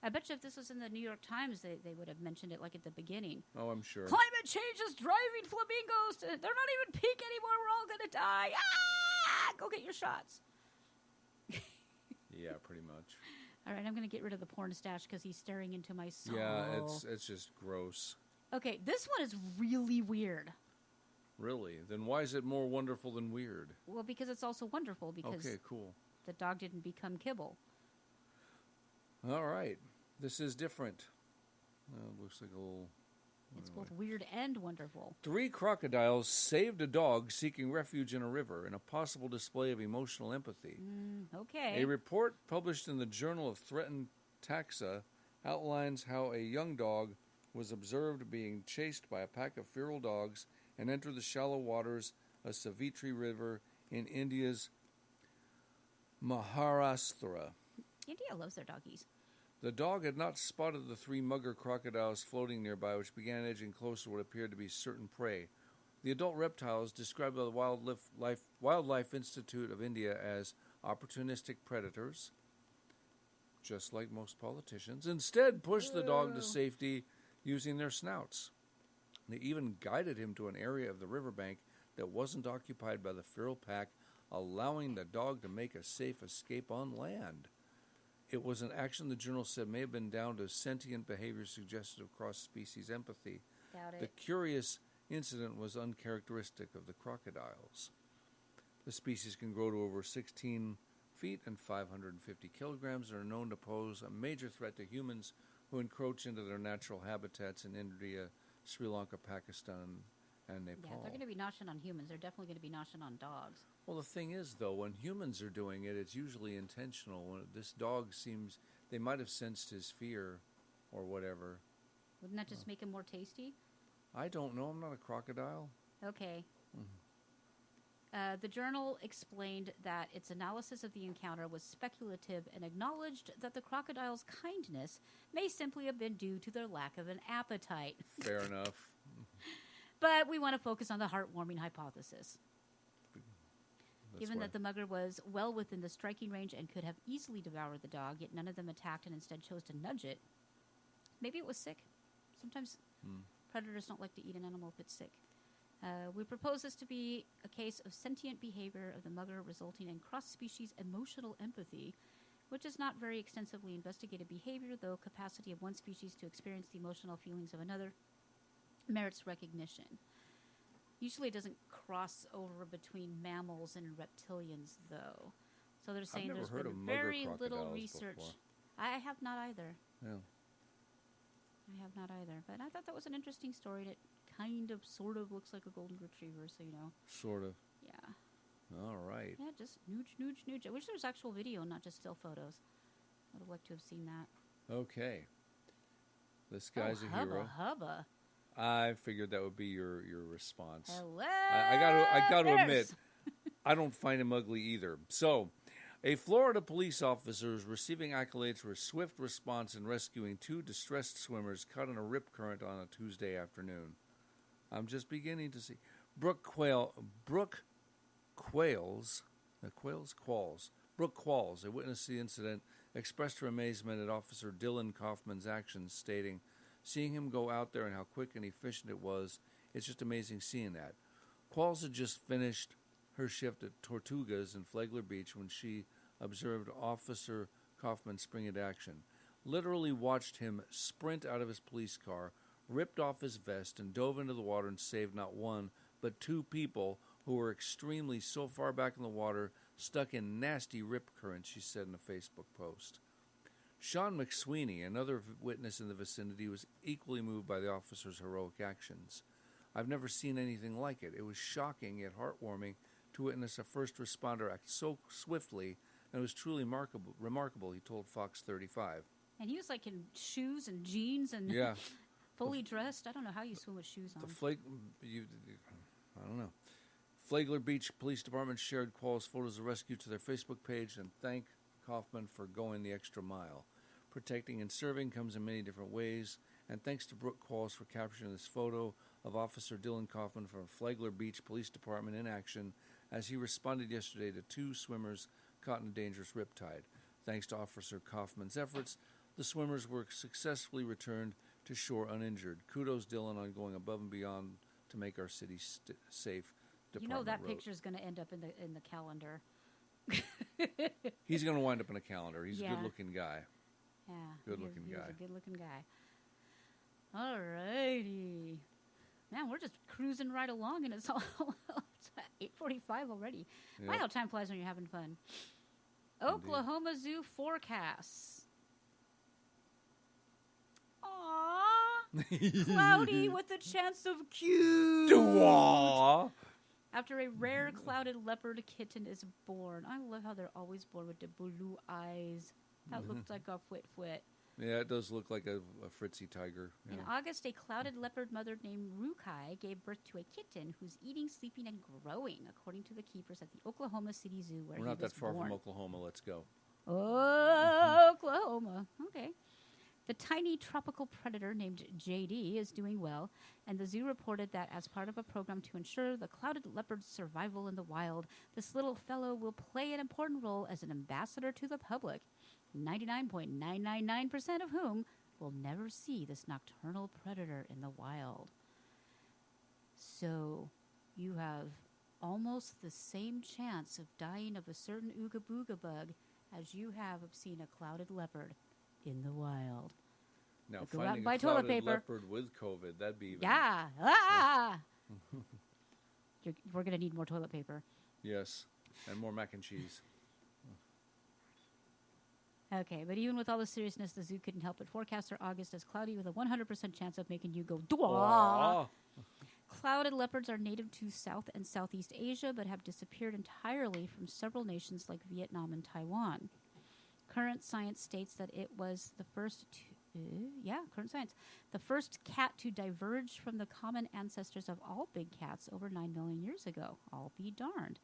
I bet you if this was in the New York Times, they would have mentioned it, like, at the beginning. Oh, I'm sure. Climate change is driving flamingos. They're not even pink anymore. We're all going to die. Ah! Go get your shots. Yeah, pretty much. All right, I'm going to get rid of the porn stash because he's staring into my soul. Yeah, it's just gross. Okay, this one is really weird. Really? Then why is it more wonderful than weird? Well, because it's also wonderful because okay, cool. The dog didn't become kibble. All right. This is different. Looks like a little... It's both weird and wonderful. 3 crocodiles saved a dog seeking refuge in a river in a possible display of emotional empathy. Okay. A report published in the Journal of Threatened Taxa outlines how a young dog was observed being chased by a pack of feral dogs and entered the shallow waters of Savitri River in India's Maharashtra. India loves their doggies. The dog had not spotted the 3 mugger crocodiles floating nearby, which began edging closer to what appeared to be certain prey. The adult reptiles, described by the Wildlife Institute of India as opportunistic predators, just like most politicians, instead pushed the dog to safety using their snouts. They even guided him to an area of the riverbank that wasn't occupied by the feral pack, allowing the dog to make a safe escape on land. It was an action the journal said may have been down to sentient behavior suggestive of cross-species empathy. Doubt it. The curious incident was uncharacteristic of the crocodiles. The species can grow to over 16 feet and 550 kilograms and are known to pose a major threat to humans who encroach into their natural habitats in India, Sri Lanka, Pakistan, and Nepal. Yeah, they're going to be noshing on humans. They're definitely going to be noshing on dogs. Well, the thing is, though, when humans are doing it, it's usually intentional. When this dog seems, they might have sensed his fear or whatever. Wouldn't that just make him more tasty? I don't know. I'm not a crocodile. Okay. The journal explained that its analysis of the encounter was speculative and acknowledged that the crocodile's kindness may simply have been due to their lack of an appetite. Fair enough. But we want to focus on the heartwarming hypothesis. Given why. that the mugger was well within the striking range and could have easily devoured the dog, yet none of them attacked and instead chose to nudge it, maybe it was sick. Sometimes predators don't like to eat an animal if it's sick. We propose this to be a case of sentient behavior of the mugger resulting in cross-species emotional empathy, which is not very extensively investigated behavior, though capacity of one species to experience the emotional feelings of another merits recognition. Usually it doesn't cross over between mammals and reptilians, though. So they're saying there's been very little research. Before. I have not either. Yeah. I have not either. But I thought that was an interesting story. That kind of, sort of looks like a golden retriever, so you know. Sort of. Yeah. All right. Yeah, just nooch. I wish there was actual video, not just still photos. I would have liked to have seen that. Okay. This guy's a hero. Hubba. I figured that would be your response. Hello. I got to admit, I don't find him ugly either. So, a Florida police officer is receiving accolades for a swift response in rescuing 2 distressed swimmers caught in a rip current on a Tuesday afternoon. I'm just beginning to see. Brooke Qualls, a witness to the incident, expressed her amazement at Officer Dylan Kaufman's actions, stating, "Seeing him go out there and how quick and efficient it was, it's just amazing seeing that." Qualls had just finished her shift at Tortugas in Flagler Beach when she observed Officer Kaufman spring into action. Literally watched him sprint out of his police car, ripped off his vest, and dove into the water and saved not 1, but 2 people who were extremely so far back in the water, stuck in nasty rip currents, she said in a Facebook post. Sean McSweeney, another witness in the vicinity, was equally moved by the officer's heroic actions. "I've never seen anything like it. It was shocking yet heartwarming to witness a first responder act so swiftly, and it was truly remarkable," he told Fox 35. And he was like in shoes and jeans and Yeah. fully dressed. I don't know how you swim with shoes on. I don't know. Flagler Beach Police Department shared Quall's photos of rescue to their Facebook page and thanked Kaufman for going the extra mile. Protecting and serving comes in many different ways, and thanks to Brooke Qualls for capturing this photo of Officer Dylan Kaufman from Flagler Beach Police Department in action as he responded yesterday to 2 swimmers caught in a dangerous riptide. Thanks to Officer Kaufman's efforts, the swimmers were successfully returned to shore uninjured. Kudos, Dylan, on going above and beyond to make our city safe. You know that picture's going to end up in the calendar. He's going to wind up in a calendar. He's Yeah. a good-looking guy. Yeah. Good-looking He's guy. a good-looking guy. All righty. Man, we're just cruising right along, and it's all 8:45 already. Yep. Wow, time flies when you're having fun. Oklahoma Zoo forecasts. Aww. Cloudy with a chance of cute. Dwah. After a rare clouded leopard kitten is born. I love how they're always born with the blue eyes. That looks like a fwit. Yeah, it does look like a fritzy tiger. In Yeah. August, a clouded leopard mother named Rukai gave birth to a kitten who's eating, sleeping, and growing, according to the keepers at the Oklahoma City Zoo, where We're he not was that far born. from Oklahoma. Let's go. Oklahoma. Okay. The tiny tropical predator named JD is doing well, and the zoo reported that as part of a program to ensure the clouded leopard's survival in the wild, this little fellow will play an important role as an ambassador to the public, 99.999% of whom will never see this nocturnal predator in the wild. So, you have almost the same chance of dying of a certain ooga booga bug as you have of seeing a clouded leopard in the wild. Now, Go out and finding buy a toilet clouded paper. leopard with COVID, that'd be even... Yeah. Ah! We're going to need more toilet paper. Yes, and more mac and cheese. Okay, but even with all the seriousness, the zoo couldn't help but forecast their August as cloudy with a 100% chance of making you go, dwah! Clouded leopards are native to South and Southeast Asia, but have disappeared entirely from several nations like Vietnam and Taiwan. Current science states that it was the first the first cat to diverge from the common ancestors of all big cats over 9 million years ago. I'll be darned.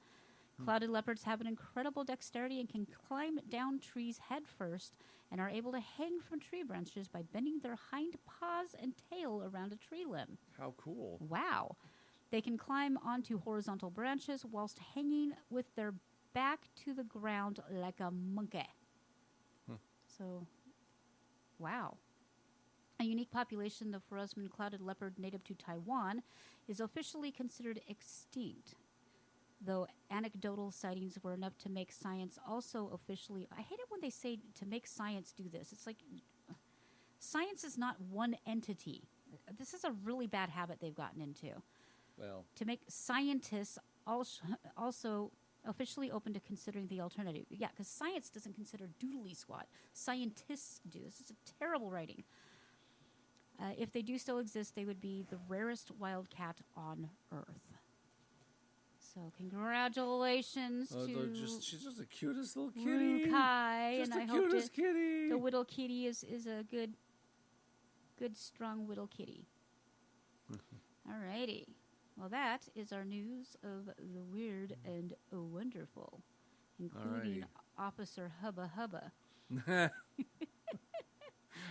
Clouded leopards have an incredible dexterity and can climb down trees head first and are able to hang from tree branches by bending their hind paws and tail around a tree limb. How cool. Wow. They can climb onto horizontal branches whilst hanging with their back to the ground like a monkey. So, wow. A unique population, the Ferozman clouded leopard native to Taiwan, is officially considered extinct. Though anecdotal sightings were enough to make science also officially... I hate it when they say to make science do this. It's like science is not one entity. This is a really bad habit they've gotten into. Well, To make scientists also officially open to considering the alternative. Yeah, because science doesn't consider doodly squat. Scientists do. This is a terrible writing. If they do still exist, they would be the rarest wild cat on Earth. So congratulations to she's just the cutest little kitty. Rukai, Just and the I hope cutest kitty. the whittle kitty is a good, strong whittle kitty. Alrighty. Well, that is our news of the weird and wonderful, including Alrighty. Officer Hubba Hubba.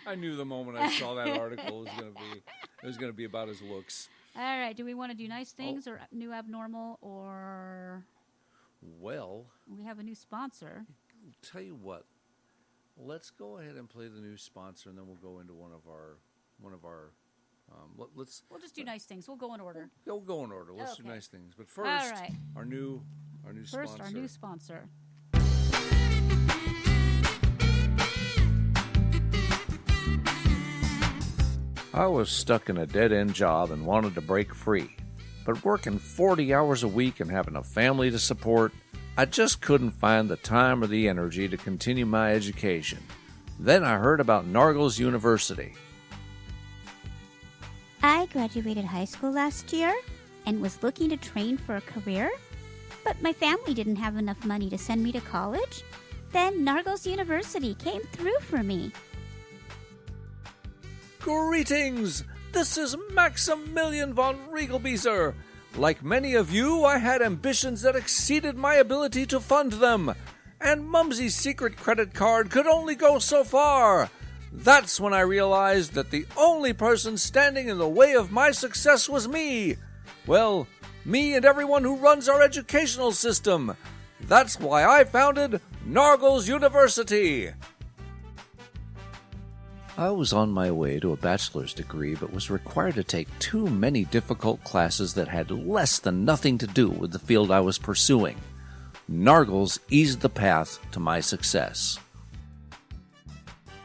I knew the moment I saw that article it was gonna be about his looks. All right. Do we want to do nice things or new abnormal, or Well, we have a new sponsor? tell you what. Let's go ahead and play the new sponsor, and then we'll go into one of our. Let's. We'll just do nice things. We'll go in order. We'll go in order. Let's do Okay. nice things. But first, All right. our new First, sponsor. our new sponsor. I was stuck in a dead-end job and wanted to break free. But working 40 hours a week and having a family to support, I just couldn't find the time or the energy to continue my education. Then I heard about Nargles University. I graduated high school last year and was looking to train for a career, but my family didn't have enough money to send me to college. Then Nargles University came through for me. Greetings! This is Maximilian von Riegelbieser. Like many of you, I had ambitions that exceeded my ability to fund them, and Mumsy's secret credit card could only go so far. That's when I realized that the only person standing in the way of my success was me. Well, me and everyone who runs our educational system. That's why I founded Nargles University. I was on my way to a bachelor's degree, but was required to take too many difficult classes that had less than nothing to do with the field I was pursuing. Nargles eased the path to my success.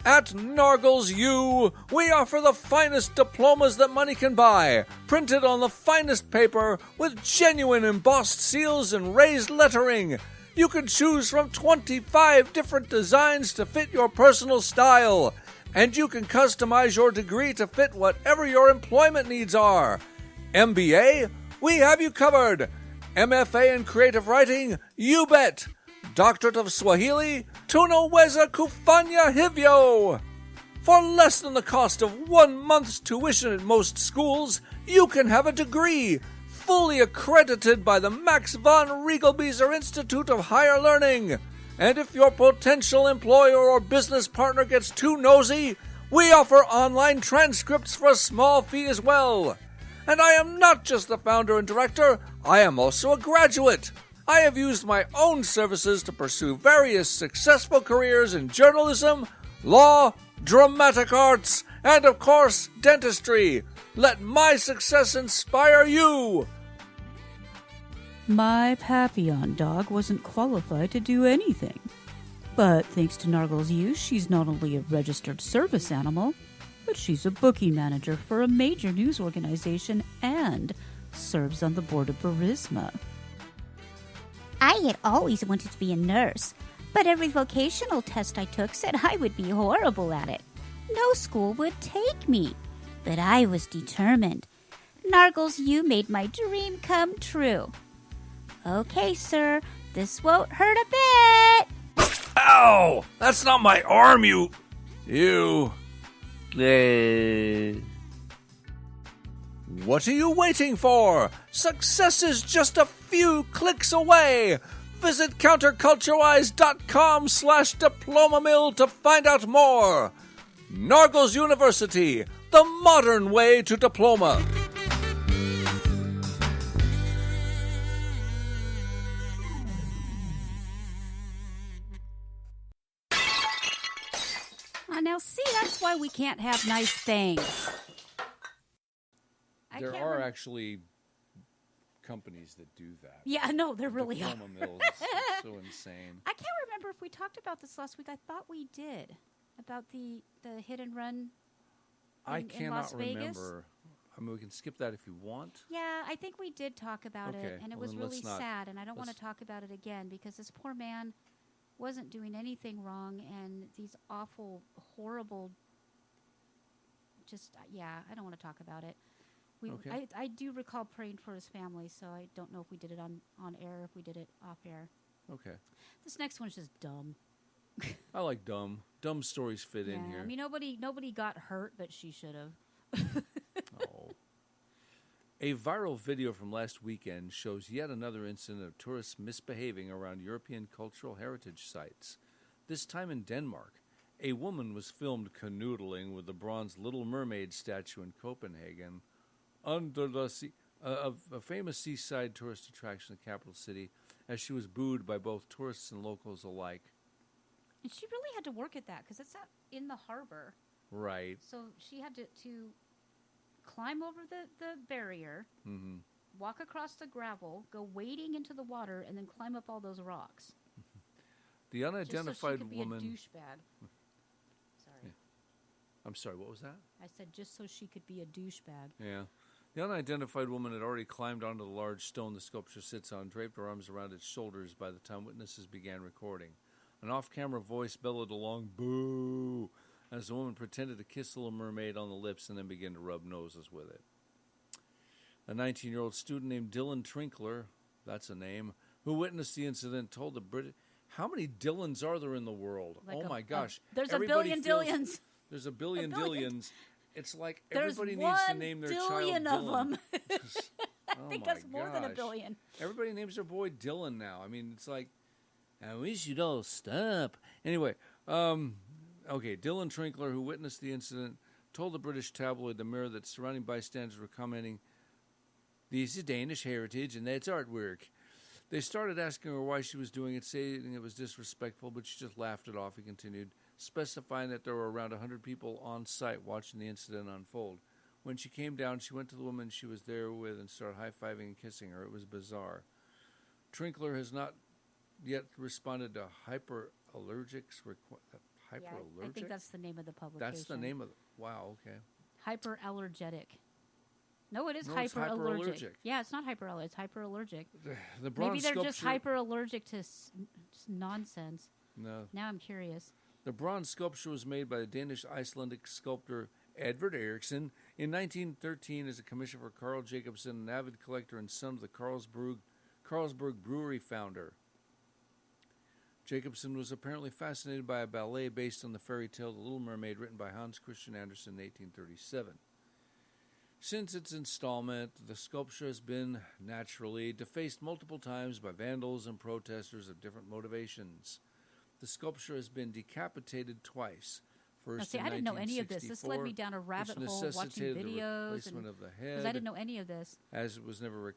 At Nargles U, we offer the finest diplomas that money can buy, printed on the finest paper with genuine embossed seals and raised lettering. You can choose from 25 different designs to fit your personal style, and you can customize your degree to fit whatever your employment needs are. MBA? We have you covered. MFA in creative writing? You bet. Doctorate of Swahili? Tunaweza kufanya hivyo. For less than the cost of 1 month's tuition at most schools, you can have a degree, fully accredited by the Max von Riegelbieser Institute of Higher Learning. And if your potential employer or business partner gets too nosy, we offer online transcripts for a small fee as well. And I am not just the founder and director, I am also a graduate. I have used my own services to pursue various successful careers in journalism, law, dramatic arts, and of course, dentistry. Let my success inspire you. My Papillon dog wasn't qualified to do anything. But thanks to Nargles U, she's not only a registered service animal, but she's a booking manager for a major news organization and serves on the board of Burisma. I had always wanted to be a nurse, but every vocational test I took said I would be horrible at it. No school would take me, but I was determined. Nargles U made my dream come true. Okay, sir, this won't hurt a bit. Ow! That's not my arm, you... What are you waiting for? Success is just a few clicks away. Visit counterculturewise.com/diplomamill to find out more. Nargles University, the modern way to diploma. Now, see, that's why we can't have nice things. There are actually companies that do that. Yeah, no, there really are. Diploma mills. It's so insane. I can't remember if we talked about this last week. I thought we did. About the hit and run I in Las cannot Vegas. Remember. I mean, we can skip that if you want. Yeah, I think we did talk about it, and it was then really sad, and I don't want to talk about it again because this poor man wasn't doing anything wrong, and these awful, horrible, I don't want to talk about it. I do recall praying for his family, so I don't know if we did it on air or if we did it off air. Okay. This next one is just dumb. I like dumb. Dumb stories fit in here. I mean, nobody got hurt, but she should have. Oh. A viral video from last weekend shows yet another incident of tourists misbehaving around European cultural heritage sites. This time in Denmark, a woman was filmed canoodling with the bronze Little Mermaid statue in Copenhagen under the sea, a famous seaside tourist attraction in the capital city, as she was booed by both tourists and locals alike. And she really had to work at that because it's out in the harbor. Right. So she had to climb over the barrier, walk across the gravel, go wading into the water, and then climb up all those rocks. The unidentified just so she could woman. Be a douchebag. Sorry. Yeah. I'm sorry, what was that? I said just so she could be a douchebag. Yeah. The unidentified woman had already climbed onto the large stone the sculpture sits on, draped her arms around its shoulders by the time witnesses began recording. An off-camera voice bellowed along, "Boo!" as the woman pretended to kiss the Little Mermaid on the lips and then began to rub noses with it. A 19-year-old student named Dylan Trinkler, that's a name, who witnessed the incident, told the British, how many Dylans are there in the world? Like my gosh. There's Everybody a billion feels Dillions. There's a billion Dillions. It's like There's everybody needs to name their child Dylan Dylan. of them. I think that's more than $1 billion. Everybody names their boy Dylan now. I mean, it's like, I wish you'd all stop. Anyway, okay, Dylan Trinkler, who witnessed the incident, told the British tabloid The Mirror that surrounding bystanders were commenting, "This is Danish heritage and that's artwork." They started asking her why she was doing it, saying it was disrespectful, but she just laughed it off. He continued, specifying that there were around 100 people on site watching the incident unfold. When she came down, she went to the woman she was there with and started high-fiving and kissing her. It was bizarre. Trinkler has not yet responded to hyperallergics. Hyperallergic? Yeah, I think that's the name of the publication. That's the name of the... Wow, okay. Hyperallergenic. No, it is No, it's hyperallergic. hyperallergic. Yeah, it's not hyperallergic. It's hyperallergic. The bronze Maybe they're just sculpture... hyperallergic to nonsense. No. Now I'm curious. The bronze sculpture was made by the Danish-Icelandic sculptor Edvard Eriksson in 1913 as a commission for Carl Jacobsen, an avid collector and son of the Carlsberg Brewery founder. Jacobsen was apparently fascinated by a ballet based on the fairy tale The Little Mermaid, written by Hans Christian Andersen in 1837. Since its installment, the sculpture has been naturally defaced multiple times by vandals and protesters of different motivations. The sculpture has been decapitated twice. First, I didn't know any of this. This led me down a rabbit hole watching videos. Of the head, because I didn't know any of this. As it was never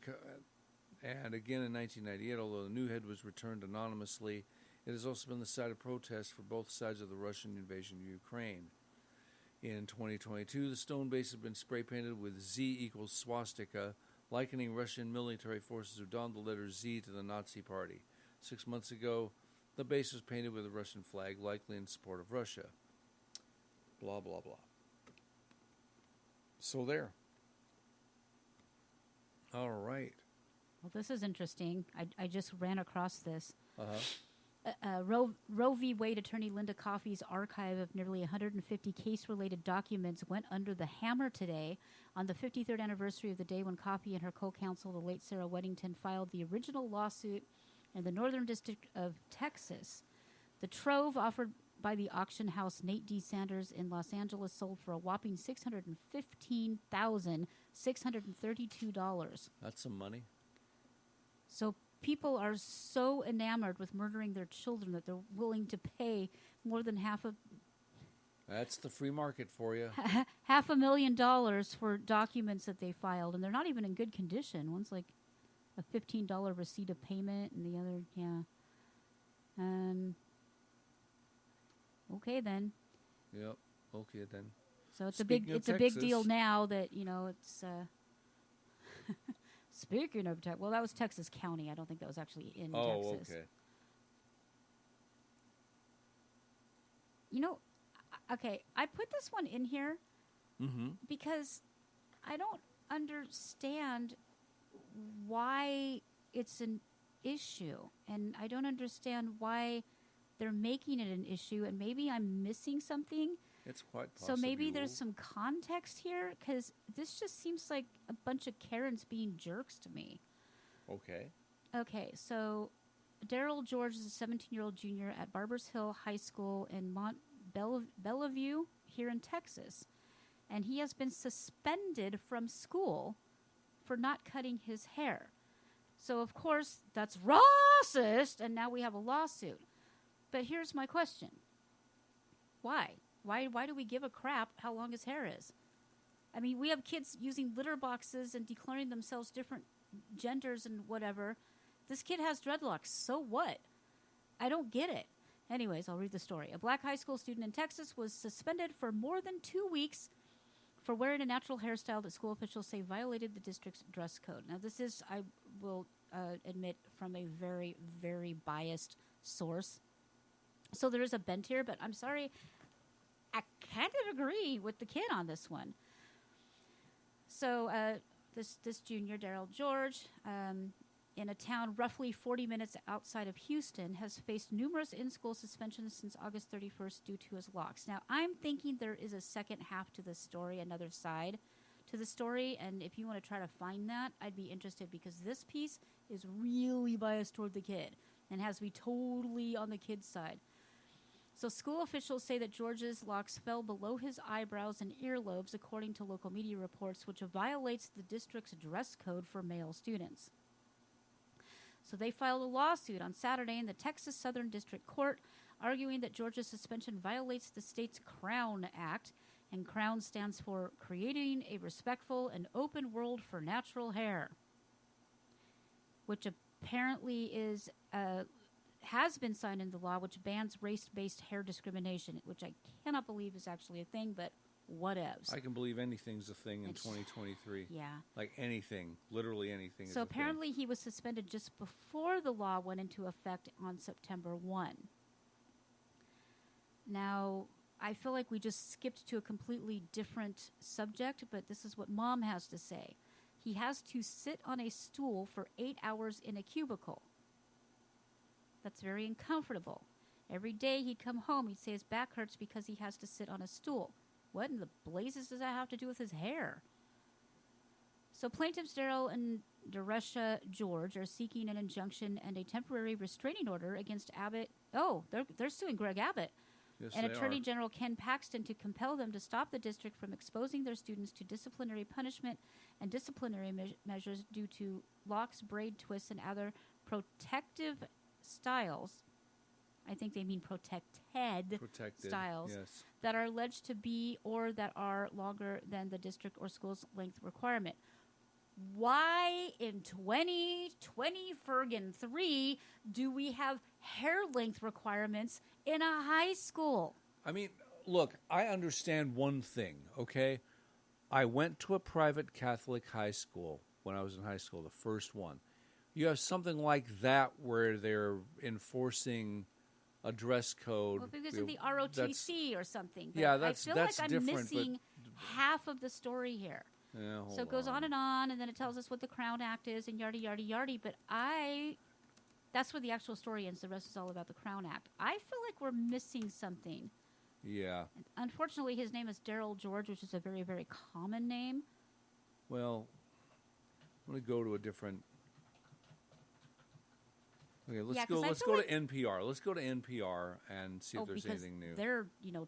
and again in 1998, although the new head was returned anonymously, it has also been the site of protests for both sides of the Russian invasion of Ukraine. In 2022, the stone base has been spray painted with Z equals swastika, likening Russian military forces who donned the letter Z to the Nazi Party. 6 months ago, the base was painted with a Russian flag, likely in support of Russia. Blah, blah, blah. So there. All right. Well, this is interesting. I just ran across this. Uh-huh. Roe v. Wade attorney Linda Coffey's archive of nearly 150 case-related documents went under the hammer today on the 53rd anniversary of the day when Coffey and her co-counsel, the late Sarah Weddington, filed the original lawsuit in the Northern District of Texas. The trove offered by the auction house Nate D. Sanders in Los Angeles sold for a whopping $615,632. That's some money. So people are so enamored with murdering their children that they're willing to pay more than That's the free market for you. $500,000 for documents that they filed, and they're not even in good condition. One's like a $15 receipt of payment, and the other, okay then. Yep. Okay then. So it's Speaking a of big deal Texas. now that it's. Speaking of Texas, well, that was Texas County. I don't think that was actually in Texas. Okay. Okay, I put this one in here Mm-hmm. because I don't understand why it's an issue, and I don't understand why they're making it an issue, and maybe I'm missing something. It's quite possible. So maybe there's some context here, because this just seems like a bunch of Karens being jerks to me. Okay. Okay, so Daryl George is a 17-year-old junior at Barbers Hill High School in Bellevue here in Texas. And he has been suspended from school for not cutting his hair. So, of course, that's racist, and now we have a lawsuit. But here's my question. Why? Why do we give a crap how long his hair is? I mean, we have kids using litter boxes and declaring themselves different genders and whatever. This kid has dreadlocks. So what? I don't get it. Anyways, I'll read the story. A black high school student in Texas was suspended for more than 2 weeks for wearing a natural hairstyle that school officials say violated the district's dress code. Now, this is, I will admit, from a very, very biased source. So there is a bent here, but I'm sorry, I kind of agree with the kid on this one. So this junior, Daryl George, in a town roughly 40 minutes outside of Houston, has faced numerous in-school suspensions since August 31st due to his locks. Now, I'm thinking there is a second half to this story, another side to the story, and if you want to try to find that, I'd be interested, because this piece is really biased toward the kid and has me totally on the kid's side. So school officials say that George's locks fell below his eyebrows and earlobes, according to local media reports, which violates the district's dress code for male students. So they filed a lawsuit on Saturday in the Texas Southern District Court, arguing that George's suspension violates the state's Crown Act, and Crown stands for Creating a Respectful and Open World for Natural Hair, which apparently has been signed into law, which bans race-based hair discrimination, which I cannot believe is actually a thing, but whatevs. I can believe anything's a thing in 2023. Yeah. Like anything, literally anything. So apparently he was suspended just before the law went into effect on September 1. Now, I feel like we just skipped to a completely different subject, but this is what Mom has to say. He has to sit on a stool for 8 hours in a cubicle. That's very uncomfortable. Every day he'd come home, he'd say his back hurts because he has to sit on a stool. What in the blazes does that have to do with his hair? So plaintiffs Daryl and Daresha George are seeking an injunction and a temporary restraining order against Abbott. Oh, they're suing Greg Abbott. Yes, and they Attorney are. General Ken Paxton to compel them to stop the district from exposing their students to disciplinary punishment and disciplinary measures due to locks, braid twists, and other protective styles. I think they mean protected styles yes. that are alleged to be or that are longer than the district or school's length requirement. Why in 2023 do we have hair length requirements in a high school? I mean, look, I understand one thing, okay? I went to a private Catholic high school when I was in high school, the first one. You have something like that where they're enforcing a dress code. Well, because of the ROTC or something. But yeah, I feel that's like I'm different, missing half of the story here. Yeah, So it goes on, and then it tells us what the Crown Act is, and yada, yada, yada. But that's where the actual story ends. The rest is all about the Crown Act. I feel like we're missing something. Yeah. Unfortunately, his name is Daryl George, which is a very, very common name. Well, I'm going to go to a different... Okay, let's go to NPR. Let's go to NPR and see if there's anything new. They're,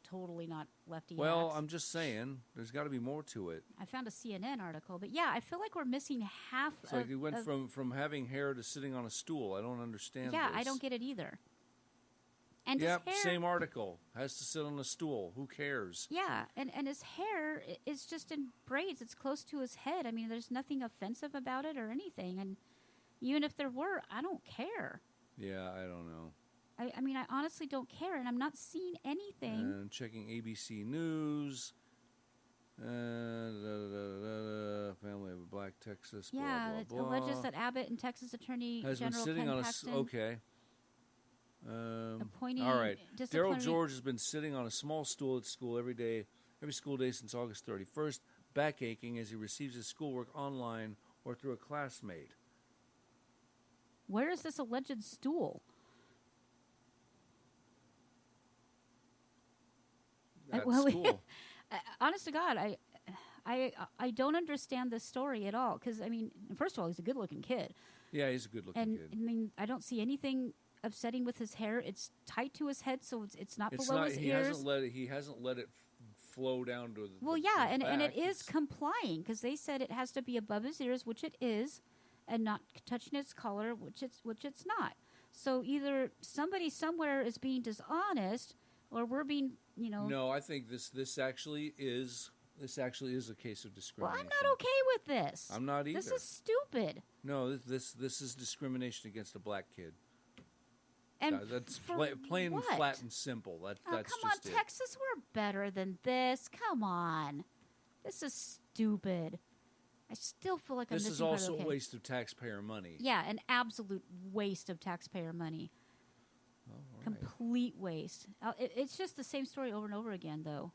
totally not lefty. Well, hacks. I'm just saying, there's got to be more to it. I found a CNN article, but yeah, I feel like we're missing half It's like you went from having hair to sitting on a stool. I don't understand Yeah, this. I don't get it either. And Yep, his hair, same article. Has to sit on a stool. Who cares? Yeah, and his hair is just in braids. It's close to his head. I mean, there's nothing offensive about it or anything. And even if there were, I don't care. Yeah, I don't know. I mean, I honestly don't care, and I'm not seeing anything. And checking ABC News. Family of Black Texas. Yeah, blah, it blah, blah. alleges that Abbott and Texas Attorney Has General been sitting Ken on Paxton okay. appointing All right. Daryl disciplinary- George has been sitting on a small stool at school every school day since August 31st, back aching as he receives his schoolwork online or through a classmate. Where is this alleged stool? At well, school. Honest to God, I don't understand this story at all. Because I mean, first of all, he's a good-looking kid, Yeah, he's a good-looking and kid. I mean, I don't see anything upsetting with his hair. It's tight to his head, so it's not below his He ears. hasn't let it flow down to the. Well, the yeah, and back. it is It's- complying because they said it has to be above his ears, which it is, and not touching his collar, which it's not. So either somebody somewhere is being dishonest, or we're being, No, I think this actually is a case of Well, discrimination. I'm not okay with this. I'm not either. This is stupid. No, this is discrimination against a black kid. And That's for plain and what? flat and simple. That's come on, just it. Texas, we're better than this. Come on, this is stupid. I still feel like I'm This missing is part also of the a waste of taxpayer money. Yeah, an absolute waste of taxpayer money. All right. Complete waste. It's just the same story over and over again, though.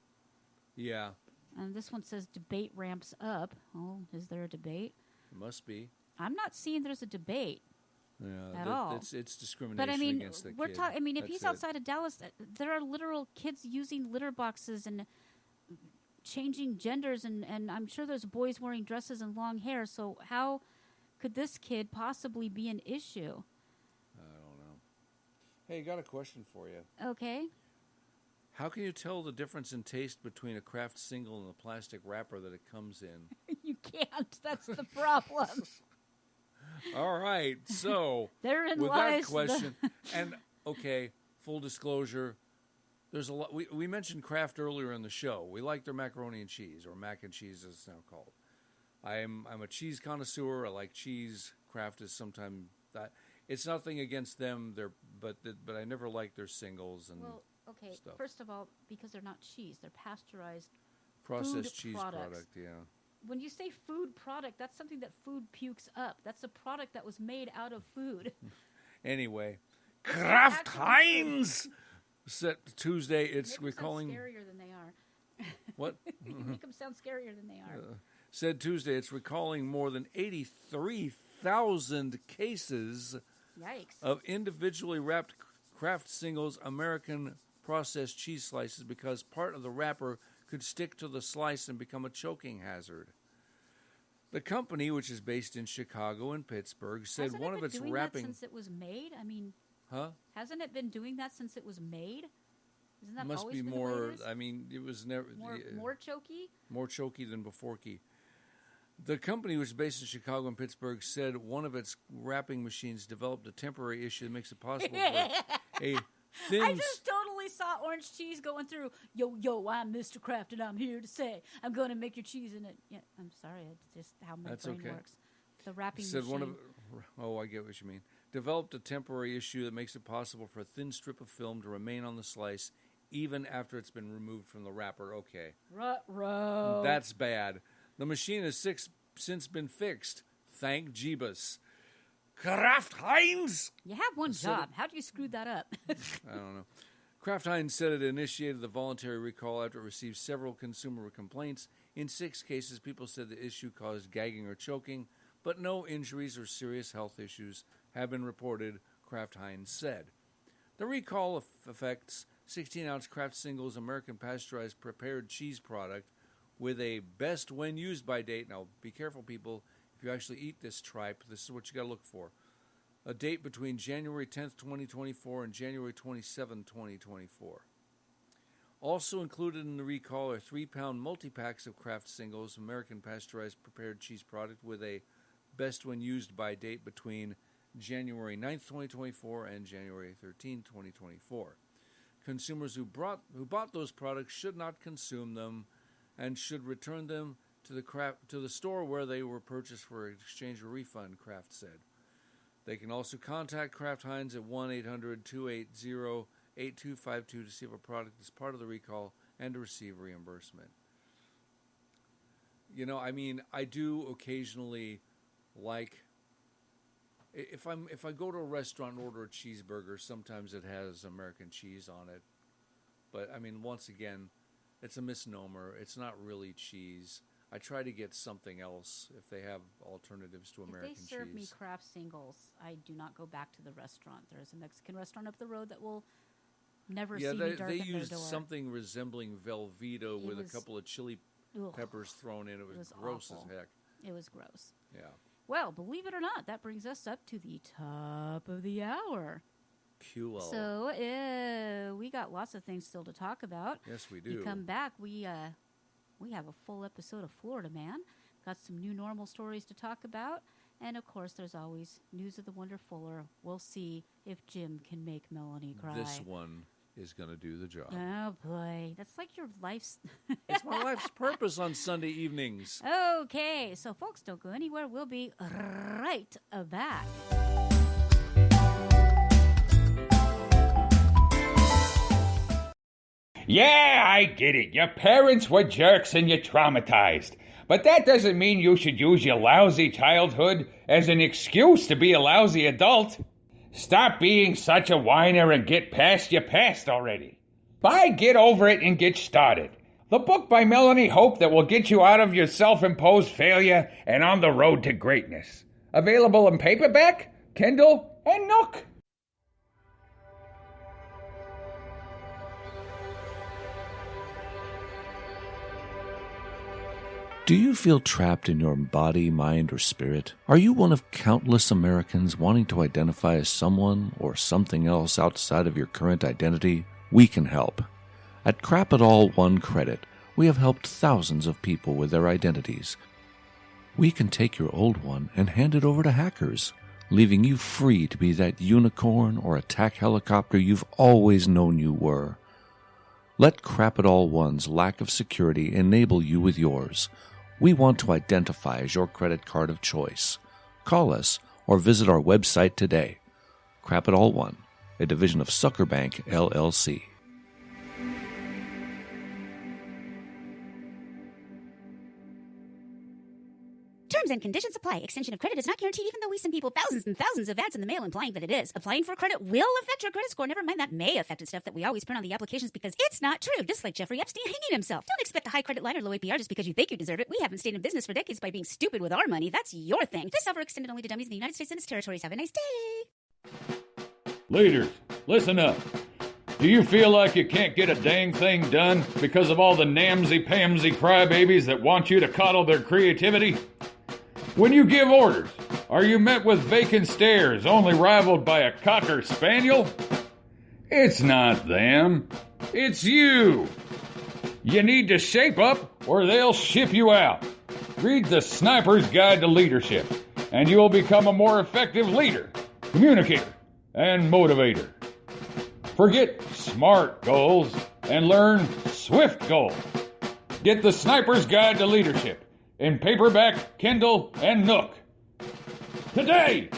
Yeah, And this one says debate ramps up. Oh, is there a debate? it must be. I'm not seeing there's a debate. Yeah, At all. It's discrimination But I mean, against the we're kid. talking. I mean, if That's he's it. outside of Dallas, there are literal kids using litter boxes and changing genders, and I'm sure there's boys wearing dresses and long hair. So how could this kid possibly be an issue? I don't know. Hey, got a question for you. Okay. How can you tell the difference in taste between a Kraft single and the plastic wrapper that it comes in? You can't. That's the problem. All right, so Therein with lies that question, and okay, full disclosure, there's a lot. We mentioned Kraft earlier in the show. We like their macaroni and cheese, or mac and cheese as it's now called. I'm a cheese connoisseur. I like cheese. Kraft is sometimes that. It's nothing against them. But I never liked their singles and okay. stuff. First of all, because they're not cheese, they're pasteurized Processed food cheese products. product, yeah. When you say food product, that's something that food pukes up. That's a product that was made out of food. Anyway, Kraft Heinz said Tuesday. It's Make them recalling sound scarier than they are. what You make them sound scarier than they are. said Tuesday. It's recalling more than 83,000 cases Yikes. of individually wrapped Kraft Singles American processed cheese slices because part of the wrapper could stick to the slice and become a choking hazard. The company, which is based in Chicago and Pittsburgh, said Hasn't one it of been its doing wrapping. that since it was made? I mean, Hasn't it been doing that since it was made? Isn't that Must always be been more. the way it is? I mean, it was never More choky? more choky than beforky. The company, which is based in Chicago and Pittsburgh, said one of its wrapping machines developed a temporary issue that makes it possible for a thin. I just totally saw orange cheese going through. Yo, I'm Mr. Kraft, and I'm here to say I'm going to make your cheese in it. Yeah, I'm sorry, it's just how my That's brain okay. works. The wrapping said machine. one of. Oh, I get what you mean. Developed a temporary issue that makes it possible for a thin strip of film to remain on the slice even after it's been removed from the wrapper. Okay, Ruh-roh. that's bad. The machine has since been fixed. Thank Jeebus. Kraft Heinz. You have one job. How do you screw that up? I don't know. Kraft Heinz said it initiated the voluntary recall after it received several consumer complaints. In 6 cases, people said the issue caused gagging or choking, but no injuries or serious health issues have been reported, Kraft Heinz said. The recall affects 16-ounce Kraft Singles American pasteurized prepared cheese product with a best when used by date. Now, be careful, people. If you actually eat this tripe, this is what you got to look for. A date between January 10th, 2024 and January 27th, 2024. Also included in the recall are 3-pound multi-packs of Kraft Singles American pasteurized prepared cheese product with a best when used by date between January 9th, 2024 and January 13th, 2024. Consumers who bought those products should not consume them and should return them to the store where they were purchased for exchange or refund, Kraft said. They can also contact Kraft Heinz at 1-800-280-8252 to see if a product is part of the recall and to receive reimbursement. You know, I mean, I do occasionally like if I go to a restaurant and order a cheeseburger, sometimes it has American cheese on it. But I mean, once again, it's a misnomer. It's not really cheese. I try to get something else if they have alternatives to American cheese. If they serve me Kraft Singles, I do not go back to the restaurant. There's a Mexican restaurant up the road that will never see me darken their door. They used something resembling Velveeta with a couple of chili peppers thrown in. It was gross awful. as heck. It was gross. Yeah. Well, believe it or not, that brings us up to the top of the hour. Cool. So we got lots of things still to talk about. Yes, we do. You come back, we have a full episode of Florida Man. Got some new normal stories to talk about. And, of course, there's always News of the Wonderfuller. We'll see if Jim can make Melanie cry. This one is going to do the job. Oh, boy. That's like your life's... It's my life's purpose on Sunday evenings. Okay. So, folks, don't go anywhere. We'll be right back. Yeah, I get it. Your parents were jerks and you're traumatized. But that doesn't mean you should use your lousy childhood as an excuse to be a lousy adult. Stop being such a whiner and get past your past already. Buy Get Over It and Get Started, the book by Melanie Hope that will get you out of your self-imposed failure and on the road to greatness. Available in paperback, Kindle, and Nook. Do you feel trapped in your body, mind, or spirit? Are you one of countless Americans wanting to identify as someone or something else outside of your current identity? We can help. At Crap It All One Credit, we have helped thousands of people with their identities. We can take your old one and hand it over to hackers, leaving you free to be that unicorn or attack helicopter you've always known you were. Let Crap It All One's lack of security enable you with yours. We want to identify as your credit card of choice. Call us or visit our website today. Crap It All One, a division of Sucker Bank, LLC. Terms and conditions apply. Extension of credit is not guaranteed, even though we send people thousands and thousands of ads in the mail implying that it is. Applying for credit will affect your credit score. Never mind that may affect stuff that we always print on the applications because it's not true. Just like Jeffrey Epstein hanging himself. Don't expect a high credit line or low APR just because you think you deserve it. We haven't stayed in business for decades by being stupid with our money. That's your thing. This offer extended only to dummies in the United States and its territories. Have a nice day. Leaders, listen up. Do you feel like you can't get a dang thing done because of all the namsy-pamsy crybabies that want you to coddle their creativity? When you give orders, are you met with vacant stares only rivaled by a cocker spaniel? It's not them. It's you. You need to shape up or they'll ship you out. Read the Sniper's Guide to Leadership, and you will become a more effective leader, communicator, and motivator. Forget SMART goals and learn SWIFT goals. Get the Sniper's Guide to Leadership in paperback, Kindle, and Nook. Today!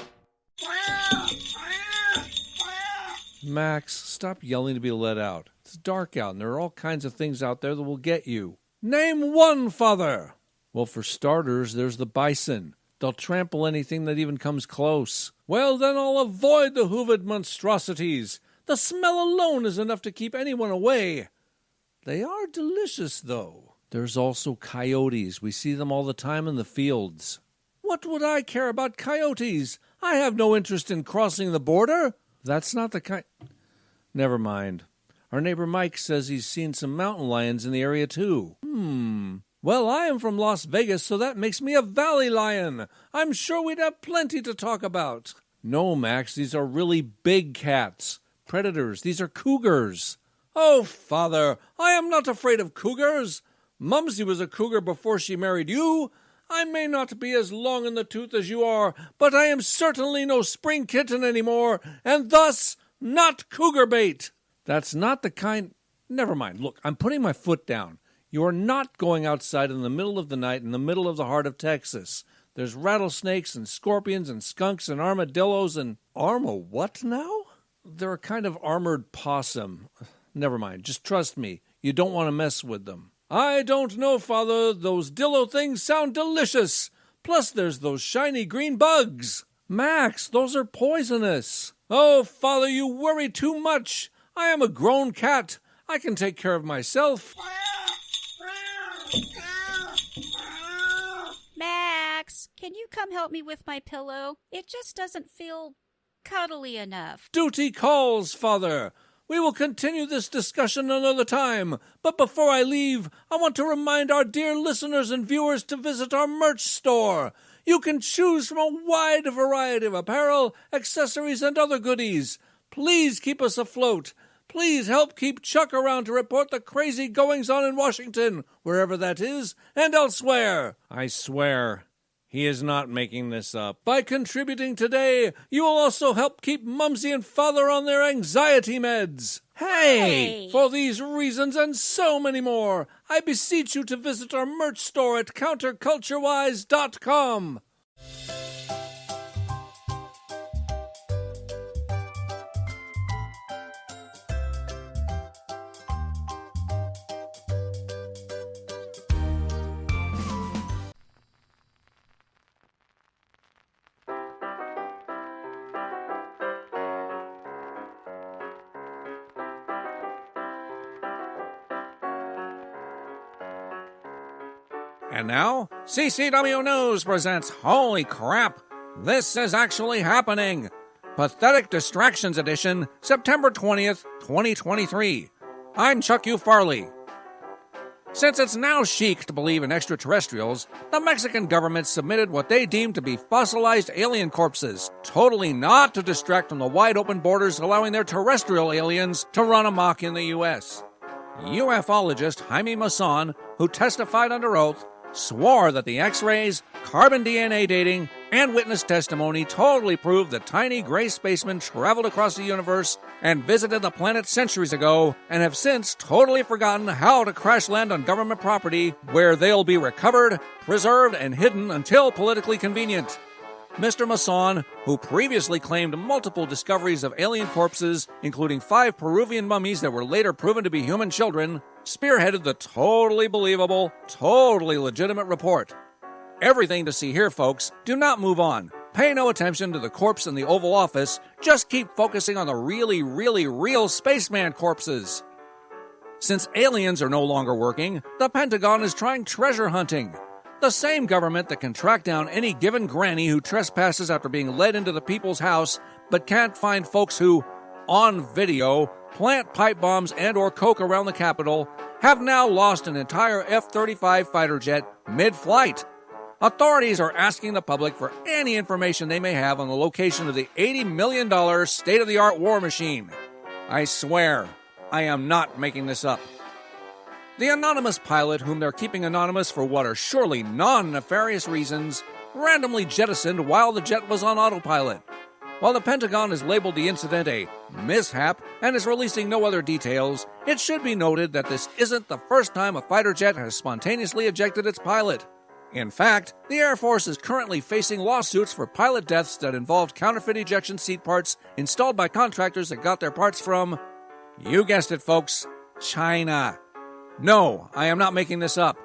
Max, stop yelling to be let out. It's dark out, and there are all kinds of things out there that will get you. Name one, Father! Well, for starters, there's the bison. They'll trample anything that even comes close. Well, then I'll avoid the hooved monstrosities. The smell alone is enough to keep anyone away. They are delicious, though. There's also coyotes. We see them all the time in the fields. What would I care about coyotes? I have no interest in crossing the border. That's not the kind... Never mind. Our neighbor Mike says he's seen some mountain lions in the area, too. Well, I am from Las Vegas, so that makes me a valley lion. I'm sure we'd have plenty to talk about. No, Max, these are really big cats. Predators. These are cougars. Oh, Father, I am not afraid of cougars. Mumsy was a cougar before she married you. I may not be as long in the tooth as you are, but I am certainly no spring kitten anymore, and thus not cougar bait. That's not the kind... Never mind. Look, I'm putting my foot down. You are not going outside in the middle of the night in the middle of the heart of Texas. There's rattlesnakes and scorpions and skunks and armadillos and... what now? They're a kind of armored possum. Never mind. Just trust me. You don't want to mess with them. I don't know, Father. Those dillo things sound delicious. Plus, there's those shiny green bugs. Max, those are poisonous. Oh, Father, you worry too much. I am a grown cat. I can take care of myself. Max, can you come help me with my pillow? It just doesn't feel cuddly enough. Duty calls, Father. We will continue this discussion another time, but before I leave, I want to remind our dear listeners and viewers to visit our merch store. You can choose from a wide variety of apparel, accessories, and other goodies. Please keep us afloat. Please help keep Chuck around to report the crazy goings-on in Washington, wherever that is, and elsewhere. I swear, he is not making this up. By contributing today, you will also help keep Mumsy and Father on their anxiety meds. Hey! For these reasons and so many more, I beseech you to visit our merch store at counterculturewise.com. And now, CCW News presents Holy Crap! This is actually happening! Pathetic Distractions Edition, September 20th, 2023. I'm Chuck U. Farley. Since it's now chic to believe in extraterrestrials, the Mexican government submitted what they deemed to be fossilized alien corpses, totally not to distract from the wide-open borders allowing their terrestrial aliens to run amok in the U.S. ufologist Jaime Maussan, who testified under oath, swore that the X-rays, carbon DNA dating, and witness testimony totally proved that tiny gray spacemen traveled across the universe and visited the planet centuries ago and have since totally forgotten how to crash land on government property where they'll be recovered, preserved, and hidden until politically convenient. Mr. Maussan, who previously claimed multiple discoveries of alien corpses, including 5 Peruvian mummies that were later proven to be human children, spearheaded the totally believable, totally legitimate report. Everything to see here, folks. Do not move on. Pay no attention to the corpse in the Oval Office. Just keep focusing on the really, really real spaceman corpses. Since aliens are no longer working, the Pentagon is trying treasure hunting. The same government that can track down any given granny who trespasses after being led into the people's house, but can't find folks who, on video, plant pipe bombs and or coke around the Capitol, have now lost an entire F-35 fighter jet mid-flight. Authorities are asking the public for any information they may have on the location of the $80 million state-of-the-art war machine. I swear, I am not making this up. The anonymous pilot, whom they're keeping anonymous for what are surely non-nefarious reasons, randomly jettisoned while the jet was on autopilot. While the Pentagon has labeled the incident a mishap and is releasing no other details, it should be noted that this isn't the first time a fighter jet has spontaneously ejected its pilot. In fact, the Air Force is currently facing lawsuits for pilot deaths that involved counterfeit ejection seat parts installed by contractors that got their parts from, you guessed it, folks, China. No, I am not making this up.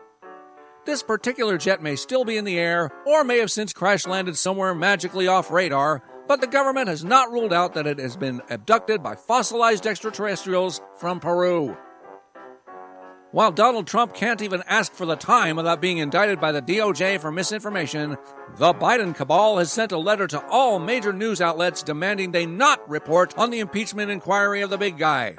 This particular jet may still be in the air or may have since crash-landed somewhere magically off radar, but the government has not ruled out that it has been abducted by fossilized extraterrestrials from Peru. While Donald Trump can't even ask for the time without being indicted by the DOJ for misinformation, the Biden cabal has sent a letter to all major news outlets demanding they not report on the impeachment inquiry of the big guy.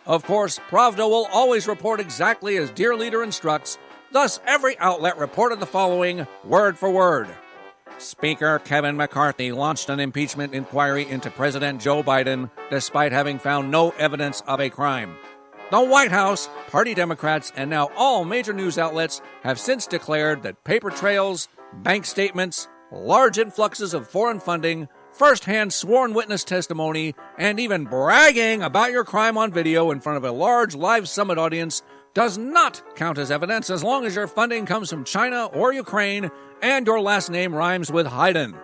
Of course, Pravda will always report exactly as Dear Leader instructs, thus every outlet reported the following, word for word. Speaker Kevin McCarthy launched an impeachment inquiry into President Joe Biden despite having found no evidence of a crime. The White House, Party Democrats, and now all major news outlets have since declared that paper trails, bank statements, large influxes of foreign funding, first-hand sworn witness testimony, and even bragging about your crime on video in front of a large live summit audience does not count as evidence as long as your funding comes from China or Ukraine and your last name rhymes with Hayden.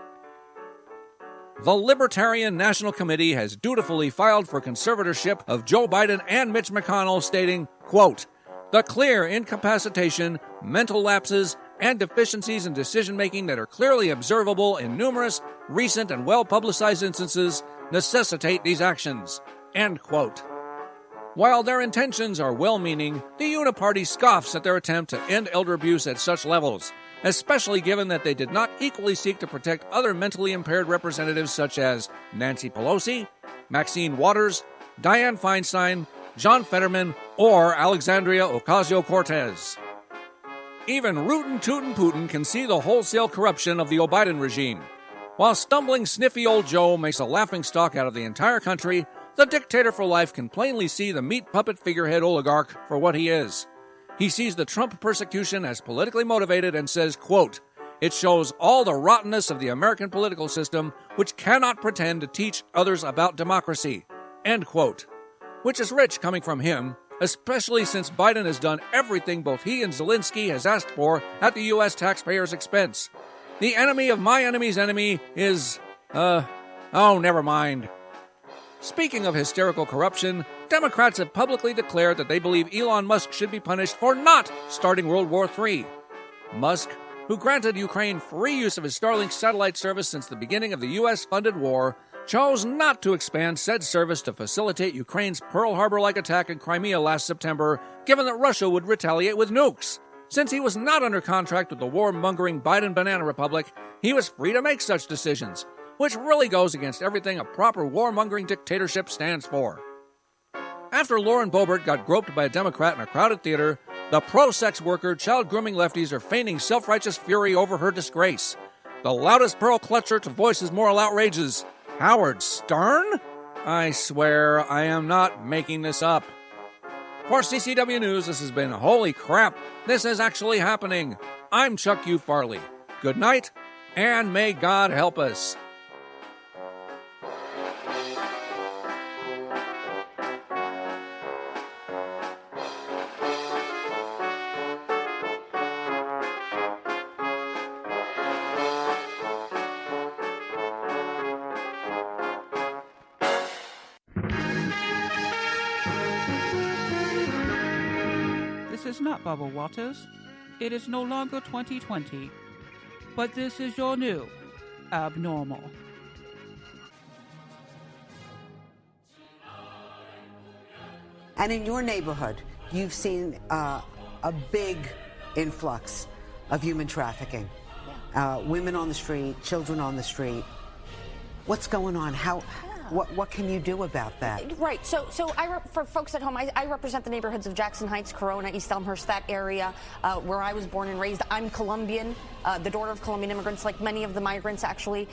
The Libertarian National Committee has dutifully filed for conservatorship of Joe Biden and Mitch McConnell, stating, quote, the clear incapacitation, mental lapses, and deficiencies in decision-making that are clearly observable in numerous, recent, and well-publicized instances necessitate these actions, end quote. While their intentions are well-meaning, the Uniparty scoffs at their attempt to end elder abuse at such levels, especially given that they did not equally seek to protect other mentally impaired representatives such as Nancy Pelosi, Maxine Waters, Dianne Feinstein, John Fetterman, or Alexandria Ocasio-Cortez. Even Rootin' Tootin' Putin can see the wholesale corruption of the Biden regime. While stumbling, sniffy old Joe makes a laughingstock out of the entire country, the dictator for life can plainly see the meat puppet figurehead oligarch for what he is. He sees the Trump persecution as politically motivated and says, quote, it shows all the rottenness of the American political system, which cannot pretend to teach others about democracy, end quote. Which is rich coming from him, especially since Biden has done everything both he and Zelensky has asked for at the U.S. taxpayers' expense. The enemy of my enemy's enemy is, never mind. Speaking of hysterical corruption, Democrats have publicly declared that they believe Elon Musk should be punished for not starting World War III. Musk, who granted Ukraine free use of his Starlink satellite service since the beginning of the U.S.-funded war, chose not to expand said service to facilitate Ukraine's Pearl Harbor-like attack in Crimea last September, given that Russia would retaliate with nukes. Since he was not under contract with the war-mongering Biden Banana Republic, he was free to make such decisions, which really goes against everything a proper warmongering dictatorship stands for. After Lauren Boebert got groped by a Democrat in a crowded theater, the pro-sex worker, child-grooming lefties are feigning self-righteous fury over her disgrace. The loudest pearl clutcher to voice his moral outrages, Howard Stern? I swear I am not making this up. For CCW News, this has been Holy Crap, This Is Actually Happening. I'm Chuck U. Farley. Good night, and may God help us. This is not Bubba Waters. It is no longer 2020. But this is your new abnormal. And in your neighborhood, you've seen a big influx of human trafficking. Women on the street, children on the street. What's going on? What can you do about that? Right. So for folks at home, I represent the neighborhoods of Jackson Heights, Corona, East Elmhurst, that area where I was born and raised. I'm Colombian, the daughter of Colombian immigrants, like many of the migrants, actually.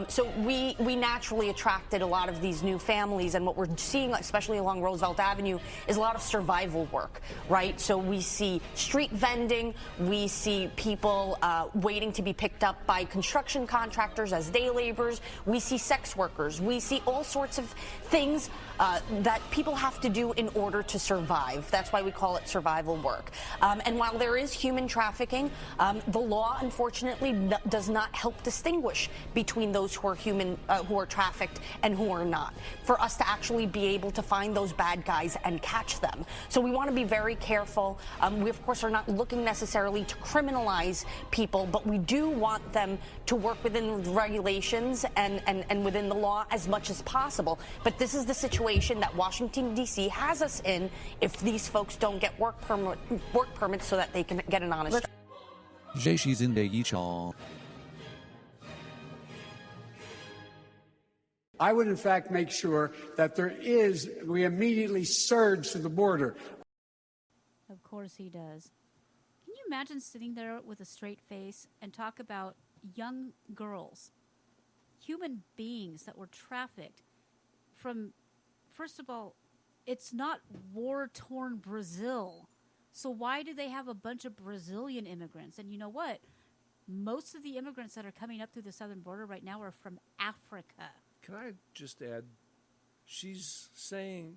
So we naturally attracted a lot of these new families. And what we're seeing, especially along Roosevelt Avenue, is a lot of survival work, right? So we see street vending. We see people waiting to be picked up by construction contractors as day laborers. We see sex workers. We see all sorts of things that people have to do in order to survive. That's why we call it survival work. And while there is human trafficking, the law, unfortunately, does not help distinguish between those who are who are trafficked and who are not, for us to actually be able to find those bad guys and catch them. So we want to be very careful. We, of course, are not looking necessarily to criminalize people, but we do want them to work within the regulations and within the law as much as possible. But this is the situation that Washington, D.C. has us in if these folks don't get work permits so that they can get an honest job. I would, in fact, make sure that we immediately surge to the border. Of course he does. Can you imagine sitting there with a straight face and talk about young girls, human beings that were trafficked from, first of all, it's not war-torn Brazil. So why do they have a bunch of Brazilian immigrants? And you know what? Most of the immigrants that are coming up through the southern border right now are from Africa. Can I just add, she's saying,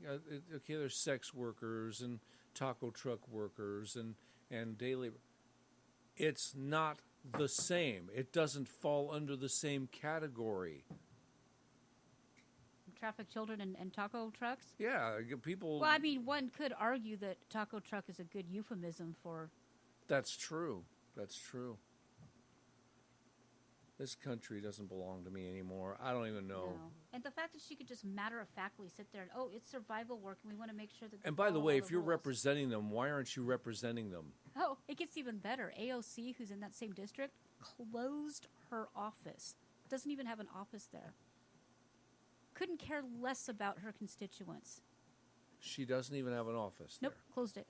okay, there's sex workers and taco truck workers and day labor. It's not the same. It doesn't fall under the same category. Traffic children and taco trucks? Yeah, people... Well, I mean, one could argue that taco truck is a good euphemism for... That's true. That's true. This country doesn't belong to me anymore. I don't even know. No. And the fact that she could just matter-of-factly sit there and, it's survival work, and we want to make sure that... And by the way, if you're representing them, why aren't you representing them? Oh, it gets even better. AOC, who's in that same district, closed her office. Doesn't even have an office there. Couldn't care less about her constituents. She doesn't even have an office there. Nope, closed it.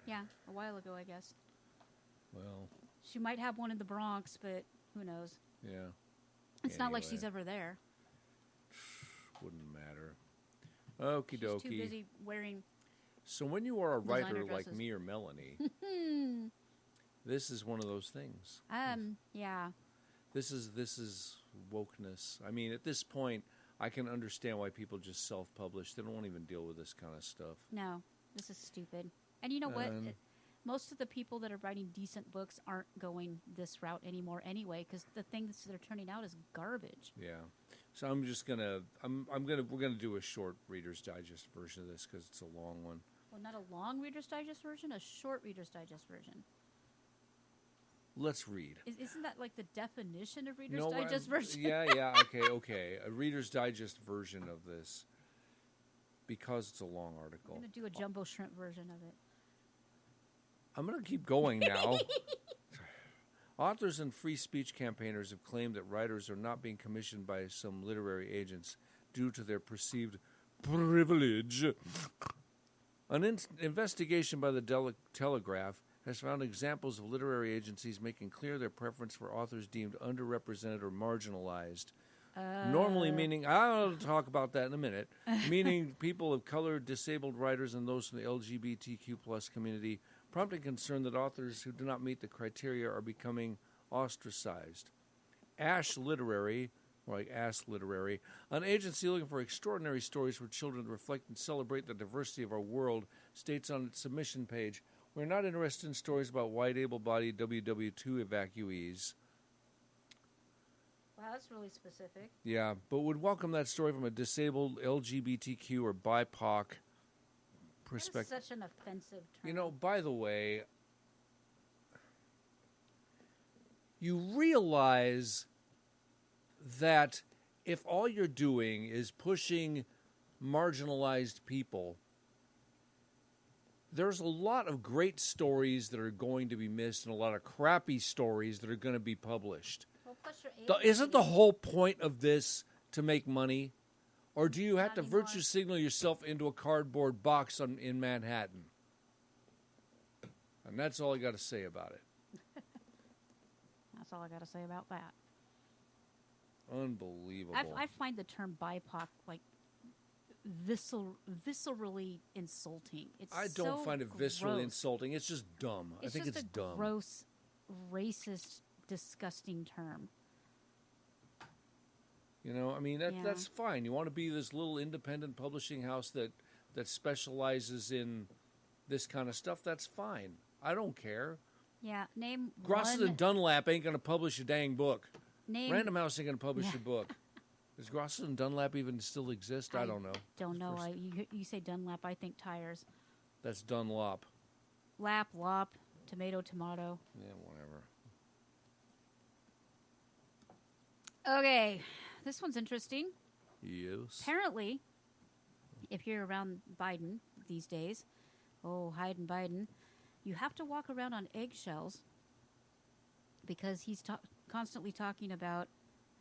Yeah, a while ago, I guess. Well... She might have one in the Bronx, but who knows? Yeah. It's not like she's ever there. Wouldn't matter. Okie dokie. She's too busy wearing... So when you are a writer dresses. like me or Melanie, this is one of those things. Yeah. This is wokeness. I mean, at this point, I can understand why people just self-publish. They don't want to even deal with this kind of stuff. No, this is stupid. And you know what? Most of the people that are writing decent books aren't going this route anymore anyway, because the things that are turning out is garbage. Yeah. So I'm just we're gonna do a short Reader's Digest version of this because it's a long one. Well, not a long Reader's Digest version, a short Reader's Digest version. Let's read. Isn't that like the definition of Reader's Digest version? Yeah. Okay. A Reader's Digest version of this because it's a long article. I'm gonna do a jumbo shrimp version of it. I'm going to keep going now. Authors and free speech campaigners have claimed that writers are not being commissioned by some literary agents due to their perceived privilege. An investigation by the Telegraph has found examples of literary agencies making clear their preference for authors deemed underrepresented or marginalized. Normally meaning, I'll talk about that in a minute, meaning people of color, disabled writers, and those from the LGBTQ plus community, prompting concern that authors who do not meet the criteria are becoming ostracized. Ash Literary, or like Ass Literary, an agency looking for extraordinary stories for children to reflect and celebrate the diversity of our world, states on its submission page, "We're not interested in stories about white, able-bodied WW2 evacuees." Wow, that's really specific. Yeah, but would welcome that story from a disabled LGBTQ or BIPOC perspective. That's such an offensive term. You know, by the way, you realize that if all you're doing is pushing marginalized people, there's a lot of great stories that are going to be missed and a lot of crappy stories that are going to be published. Well, plus you're Isn't the whole point of this to make money? Or do you have to virtue signal yourself into a cardboard box in Manhattan? And that's all I got to say about it. That's all I got to say about that. Unbelievable. I find the term BIPOC like viscerally insulting. I don't find it viscerally insulting. It's just dumb. I think it's dumb. It's gross, racist, disgusting term. You know, I mean, that's fine. You want to be this little independent publishing house that specializes in this kind of stuff, that's fine. I don't care. Yeah, name Grosset one... and Dunlap ain't going to publish a dang book. Name... Random House ain't going to publish your book. Does Grosset and Dunlap even still exist? I don't know. Don't know. You say Dunlap, I think tires. That's Dunlop. Lop, tomato. Yeah, whatever. Okay, this one's interesting. Yes. Apparently, if you're around Biden these days, hiding Biden, you have to walk around on eggshells because he's constantly talking about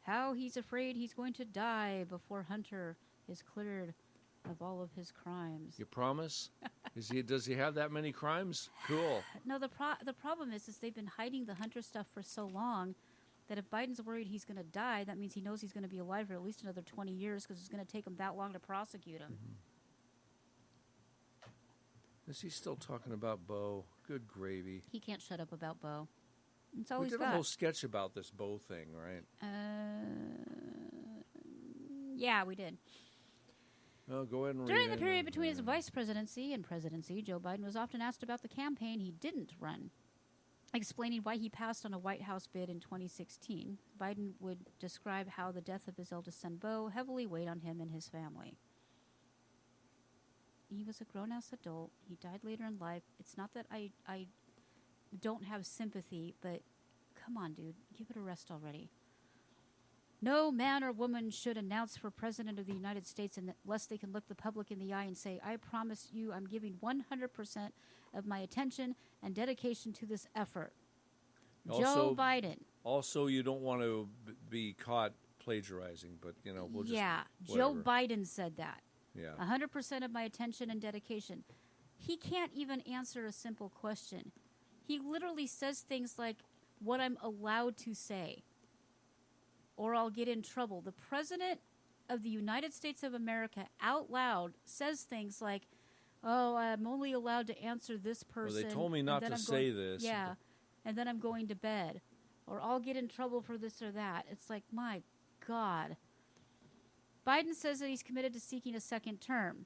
how he's afraid he's going to die before Hunter is cleared of all of his crimes. You promise? Does he have that many crimes? Cool. No, the problem is they've been hiding the Hunter stuff for so long that if Biden's worried he's going to die, that means he knows he's going to be alive for at least another 20 years because it's going to take him that long to prosecute him. Mm-hmm. Is he still talking about Bo? Good gravy. He can't shut up about Bo. It's all we he's did got. a whole sketch about this Bo thing, right? Yeah, we did. Oh, go ahead and read During the it. period between his vice presidency and presidency, Joe Biden was often asked about the campaign he didn't run, explaining why he passed on a White House bid in 2016. Biden would describe how the death of his eldest son, Bo, heavily weighed on him and his family. He was a grown-ass adult. He died later in life. It's not that I don't have sympathy, but come on, dude. Give it a rest already. No man or woman should announce for president of the United States unless they can look the public in the eye and say, I promise you I'm giving 100% of my attention and dedication to this effort. Joe Biden. Also, you don't want to be caught plagiarizing, but, we'll just... Yeah, whatever. Joe Biden said that. Yeah. 100% of my attention and dedication. He can't even answer a simple question. He literally says things like, what I'm allowed to say, or I'll get in trouble. The President of the United States of America out loud says things like, I'm only allowed to answer this person. Well, they told me not to say this. Yeah, and then I'm going to bed. Or I'll get in trouble for this or that. It's like, my God. Biden says that he's committed to seeking a second term.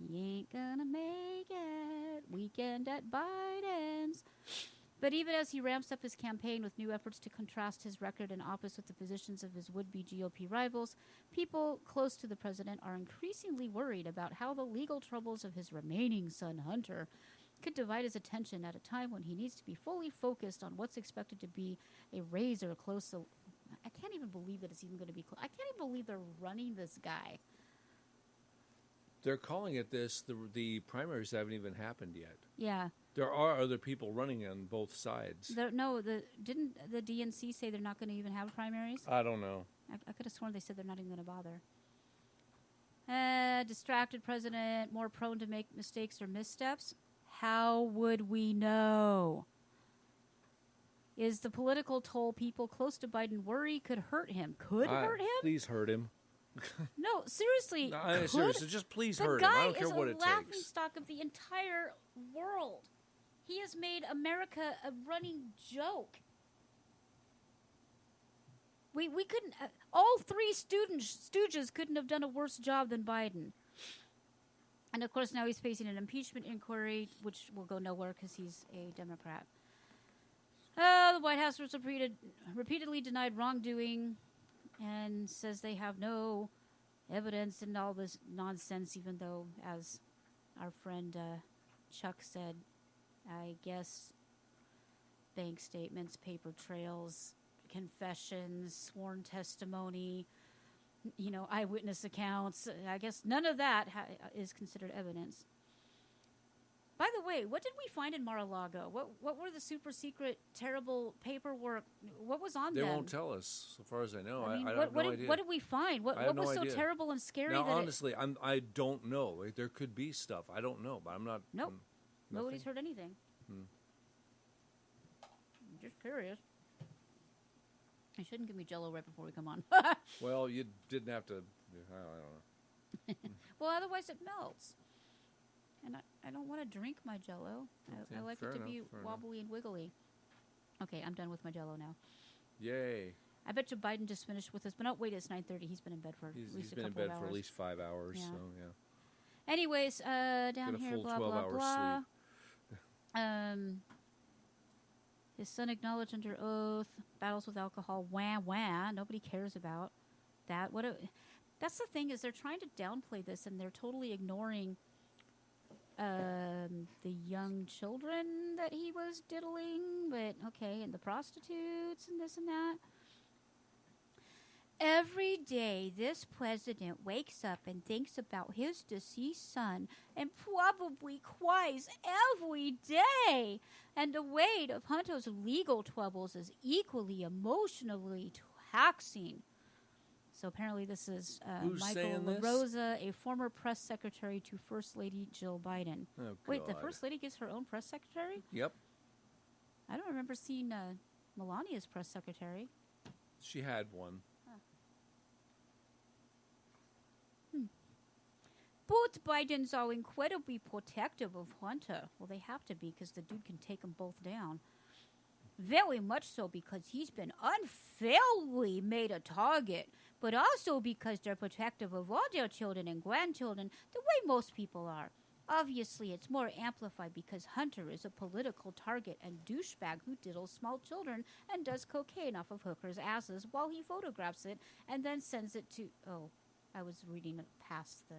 He ain't gonna make it. Weekend at Biden's. But even as he ramps up his campaign with new efforts to contrast his record in office with the positions of his would-be GOP rivals, people close to the president are increasingly worried about how the legal troubles of his remaining son, Hunter, could divide his attention at a time when he needs to be fully focused on what's expected to be a razor close. I can't even believe that it's even going to be close. I can't even believe they're running this guy. They're calling it this. The primaries haven't even happened yet. Yeah. There are other people running on both sides. Didn't the DNC say they're not going to even have primaries? I don't know. I could have sworn they said they're not even going to bother. Distracted president, more prone to make mistakes or missteps. How would we know? is the political toll people close to Biden worry could hurt him. Hurt him? Please hurt him. No, seriously. No, seriously, just please hurt him. I don't care what it The guy is a takes. laughingstock of the entire world. He has made America a running joke. We couldn't. All three stooges couldn't have done a worse job than Biden. And of course, now he's facing an impeachment inquiry, which will go nowhere because he's a Democrat. The White House was repeatedly denied wrongdoing and says they have no evidence and all this nonsense, even though, as our friend Chuck said, I guess bank statements, paper trails, confessions, sworn testimony, eyewitness accounts. I guess none of that is considered evidence. By the way, what did we find in Mar-a-Lago? What were the super secret, terrible paperwork? What was on They them? won't tell us, so far as I know. I mean, I have no idea. What did we find? What was so terrible and scary? Now, that honestly, I don't know. Like, there could be stuff. I don't know, but I'm not. Nope. Nobody's heard anything. I'm just curious. You shouldn't give me Jell-O right before we come on. Well, you didn't have to. I don't know. Well, otherwise it melts. And I don't want to drink my Jell-O. I like it to be wobbly and wiggly. Okay, I'm done with my Jell-O now. Yay. I bet you Biden just finished with us. But no, wait, it's 9:30. He's been in bed for at least a couple of hours. He's been in bed for at least 5 hours, yeah. so yeah. Anyways, down Get a here, full blah, 12 blah, hours blah. His son acknowledged under oath, battles with alcohol, wah, wah. Nobody cares about that. That's the thing, is they're trying to downplay this, and they're totally ignoring the young children that he was diddling, but okay, and the prostitutes and this and that. Every day, this president wakes up and thinks about his deceased son and probably cries every day. And the weight of Hunter's legal troubles is equally emotionally taxing. So apparently this is Michael LaRosa, a former press secretary to First Lady Jill Biden. Oh, wait, the First Lady gets her own press secretary? Yep. I don't remember seeing Melania's press secretary. She had one. Both Bidens are incredibly protective of Hunter. Well, they have to be, because the dude can take them both down. Very much so, because he's been unfairly made a target, but also because they're protective of all their children and grandchildren the way most people are. Obviously, it's more amplified because Hunter is a political target and douchebag who diddles small children and does cocaine off of hookers' asses while he photographs it and then sends it to... Oh, I was reading it past the...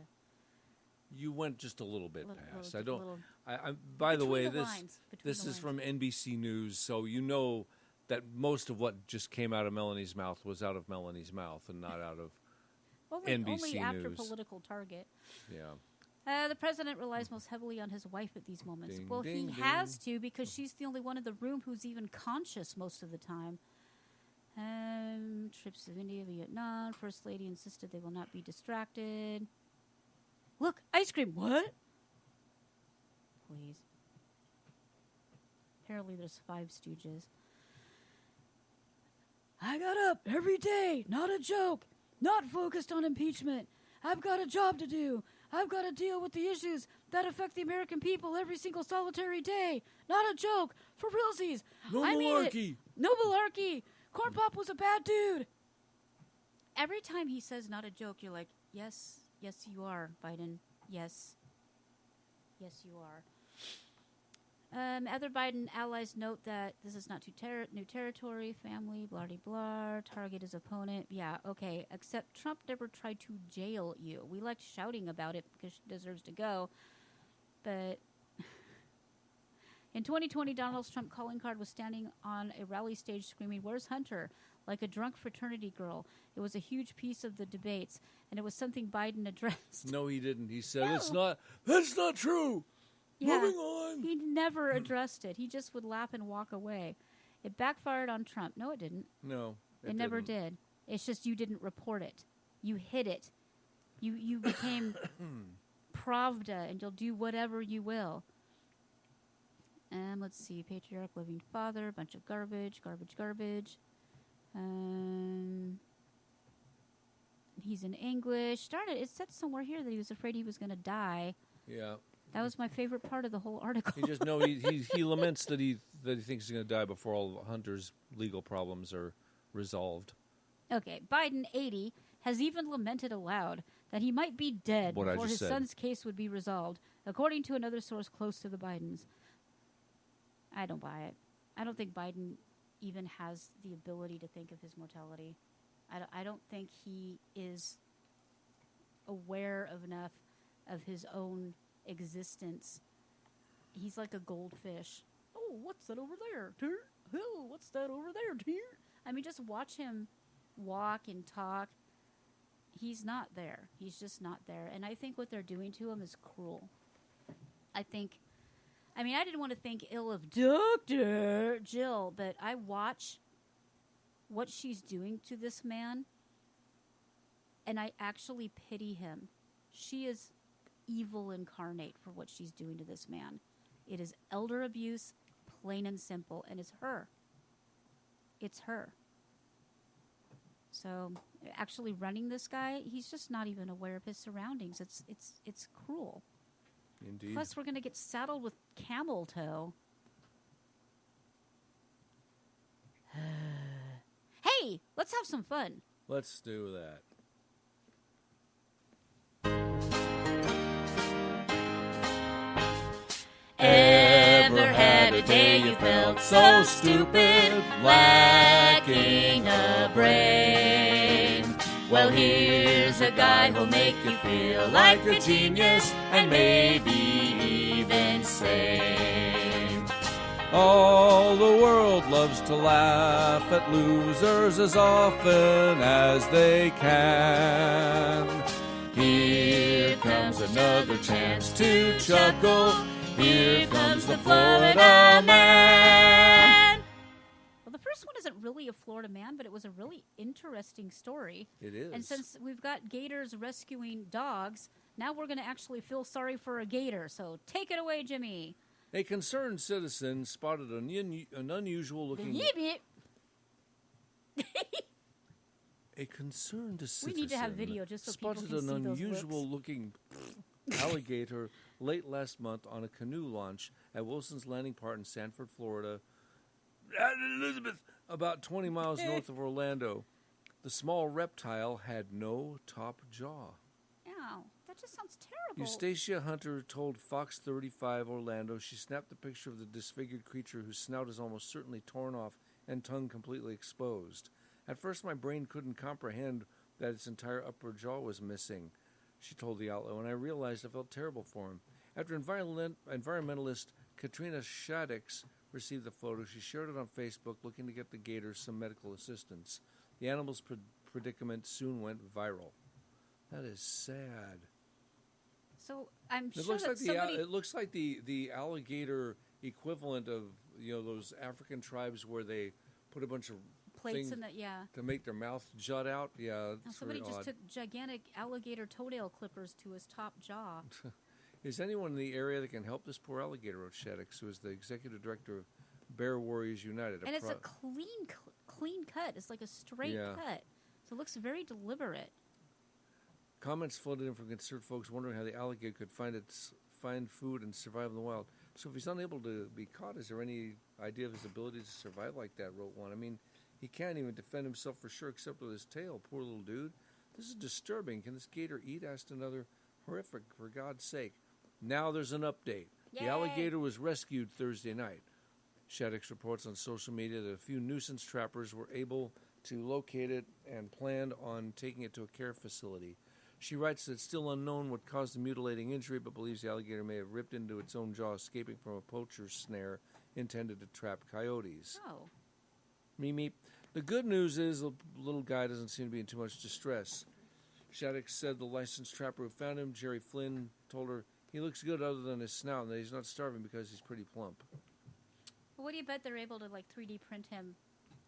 You went just a little bit past. I don't. Little, by the way, this is from NBC News, so you know that most of what just came out of Melanie's mouth was out of Melanie's mouth and not out of NBC News. Only after political target. Yeah. The president relies most heavily on his wife at these moments. Ding, well, ding, he has to, because she's the only one in the room who's even conscious most of the time. Trips to India, Vietnam. First Lady insisted they will not be distracted. Look, ice cream. What? Please. Apparently there's 5 stooges. I got up every day. Not a joke. Not focused on impeachment. I've got a job to do. I've got to deal with the issues that affect the American people every single solitary day. Not a joke. For realsies. No I malarkey. mean it. No malarkey. Corn Pop was a bad dude. Every time he says not a joke, you're like, yes, you are, Biden. Yes, you are. Other Biden allies note that this is not new territory, family, blah-de-blah, target his opponent. Yeah, okay, except Trump never tried to jail you. We liked shouting about it because she deserves to go. But in 2020, Donald Trump's calling card was standing on a rally stage screaming, "Where's Hunter?" like a drunk fraternity girl. It was a huge piece of the debates, and it was something Biden addressed. No, he didn't. He said, that's not true. Yeah, moving on. He never addressed it. He just would laugh and walk away. It backfired on Trump. No, it didn't. No, it never did. It's just you didn't report it. You hid it. You became Pravda, and you'll do whatever you will. Let's see. Patriarch, living father, bunch of garbage. He's in anguish. It said somewhere here that he was afraid he was going to die. Yeah. That was my favorite part of the whole article. He just he laments that he thinks he's going to die before all Hunter's legal problems are resolved. Okay, Biden, 80, has even lamented aloud that he might be dead before his son's case would be resolved, according to another source close to the Bidens. I don't buy it. I don't think Biden even has the ability to think of his mortality. I don't think he is aware of enough of his own existence. He's like a goldfish. Oh, what's that over there? Oh, what's that over there? I mean, just watch him walk and talk. He's not there. He's just not there. And I think what they're doing to him is cruel. I didn't want to think ill of Dr. Jill, but I watch what she's doing to this man, and I actually pity him. She is evil incarnate for what she's doing to this man. It is elder abuse, plain and simple, and it's her. It's her. So, actually running this guy, he's just not even aware of his surroundings. It's cruel. Indeed. Plus, we're going to get saddled with camel toe. Hey, let's have some fun. Let's do that. Ever had a day you felt so stupid, lacking a brain? Well, here's a guy who'll make you feel like a genius and maybe even sane. All the world loves to laugh at losers as often as they can. Here comes another chance to chuckle. Here comes the Florida Man. Well, the first one isn't really a Florida man, but it was a really interesting story. It is. And since we've got gators rescuing dogs, now we're going to actually feel sorry for a gator. So take it away, Jimmy. A concerned citizen spotted an unusual-looking... A concerned citizen We need to have video just so people can see those spotted an lips. unusual-looking alligator late last month on a canoe launch at Wilson's Landing Park in Sanford, Florida, Elizabeth, about 20 miles north of Orlando. The small reptile had no top jaw. Ow, that just sounds terrible. Eustacia Hunter told Fox 35 Orlando she snapped a picture of the disfigured creature whose snout is almost certainly torn off and tongue completely exposed. At first, my brain couldn't comprehend that its entire upper jaw was missing, she told the outlet. When I realized, I felt terrible for him. After environmentalist Katrina Shaddix received the photo, she shared it on Facebook looking to get the gators some medical assistance. The animal's predicament soon went viral. That is sad. So I'm It sure looks that like somebody... it looks like the alligator equivalent of those African tribes where they put a bunch of plates things in that, yeah. to make their mouth jut out. Yeah, Now it's somebody very just odd. took gigantic alligator toenail clippers to his top jaw. Is anyone in the area that can help this poor alligator? Wrote Shaddix, who is the executive director of Bear Warriors United. And it's a clean cut. It's like a straight cut. So it looks very deliberate. Comments flooded in from concerned folks wondering how the alligator could find food and survive in the wild. So if he's unable to be caught, is there any idea of his ability to survive like that, wrote one? I mean, he can't even defend himself for sure except with his tail. Poor little dude. This is disturbing. Can this gator eat? Asked another. Horrific, for God's sake. Now there's an update. Yay. The alligator was rescued Thursday night. Shaddix reports on social media that a few nuisance trappers were able to locate it and planned on taking it to a care facility. She writes that it's still unknown what caused the mutilating injury, but believes the alligator may have ripped into its own jaw, escaping from a poacher's snare intended to trap coyotes. Oh. Meep. The good news is the little guy doesn't seem to be in too much distress. Shaddix said the licensed trapper who found him, Jerry Flynn, told her he looks good other than his snout and that he's not starving because he's pretty plump. Well, what do you bet they're able to 3D print him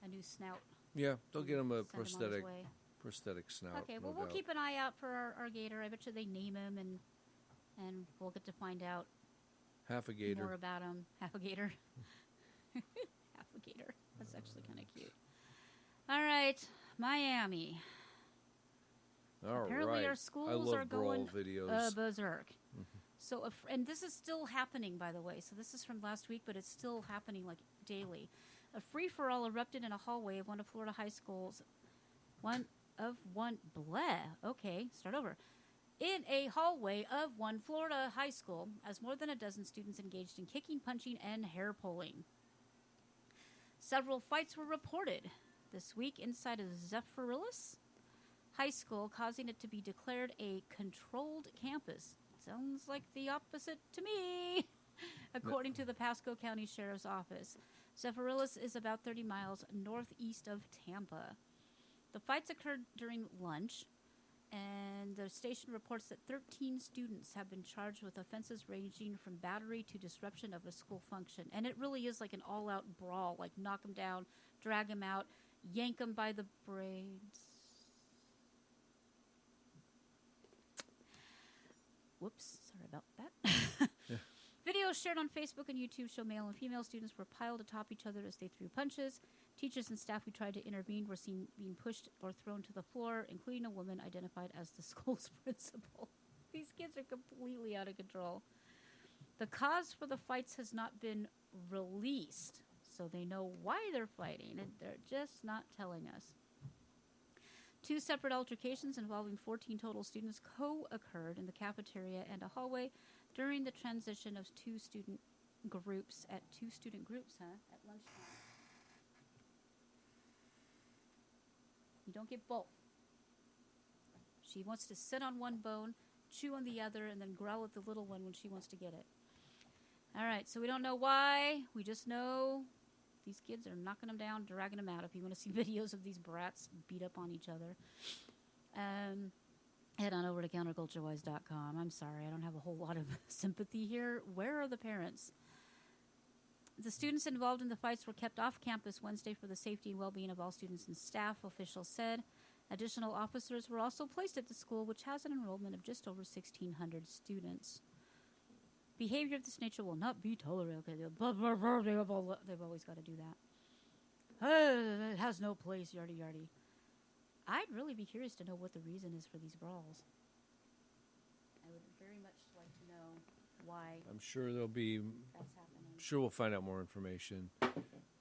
a new snout? Yeah, they'll get him a Send him on his way. prosthetic snout. Okay, no well, we'll doubt. keep an eye out for our gator. I bet you they name him, and we'll get to find out. Half a gator. more about him. Half a gator. Half a gator. That's actually kind of cute. All right, Miami. All Apparently right. our I schools love are going brawl videos. berserk. So, and this is still happening, by the way. So this is from last week, but it's still happening like daily. A free-for-all erupted in a hallway of one of Florida high schools. Okay, start over. In a hallway of one Florida high school, as more than a dozen students engaged in kicking, punching, and hair pulling. Several fights were reported this week inside of Zephyrilus High School, causing it to be declared a controlled campus. Sounds like the opposite to me, according to the Pasco County Sheriff's Office. Zephyrilus is about 30 miles northeast of Tampa. The fights occurred during lunch, and the station reports that 13 students have been charged with offenses ranging from battery to disruption of a school function. And it really is like an all-out brawl, like knock them down, drag them out, yank them by the braids. Whoops, sorry about that. Videos shared on Facebook and YouTube show male and female students were piled atop each other as they threw punches. Teachers and staff who tried to intervene were seen being pushed or thrown to the floor, including a woman identified as the school's principal. These kids are completely out of control. The cause for the fights has not been released, so they know why they're fighting, and they're just not telling us. 2 separate altercations involving 14 total students co-occurred in the cafeteria and a hallway during the transition of two student groups at lunchtime. You don't get both. She wants to sit on one bone, chew on the other, and then growl at the little one when she wants to get it. All right, so we don't know why. We just know these kids are knocking them down, dragging them out. If you want to see videos of these brats beat up on each other, head on over to counterculturewise.com. I'm sorry, I don't have a whole lot of sympathy here. Where are the parents? The students involved in the fights were kept off campus Wednesday for the safety and well-being of all students and staff, officials said. Additional officers were also placed at the school, which has an enrollment of just over 1,600 students. Behavior of this nature will not be tolerated. Okay, they've always got to do that. It has no place, yardy yardy. I'd really be curious to know what the reason is for these brawls. I would very much like to know why I'm sure there'll be. that's happening. Sure, we'll find out more information.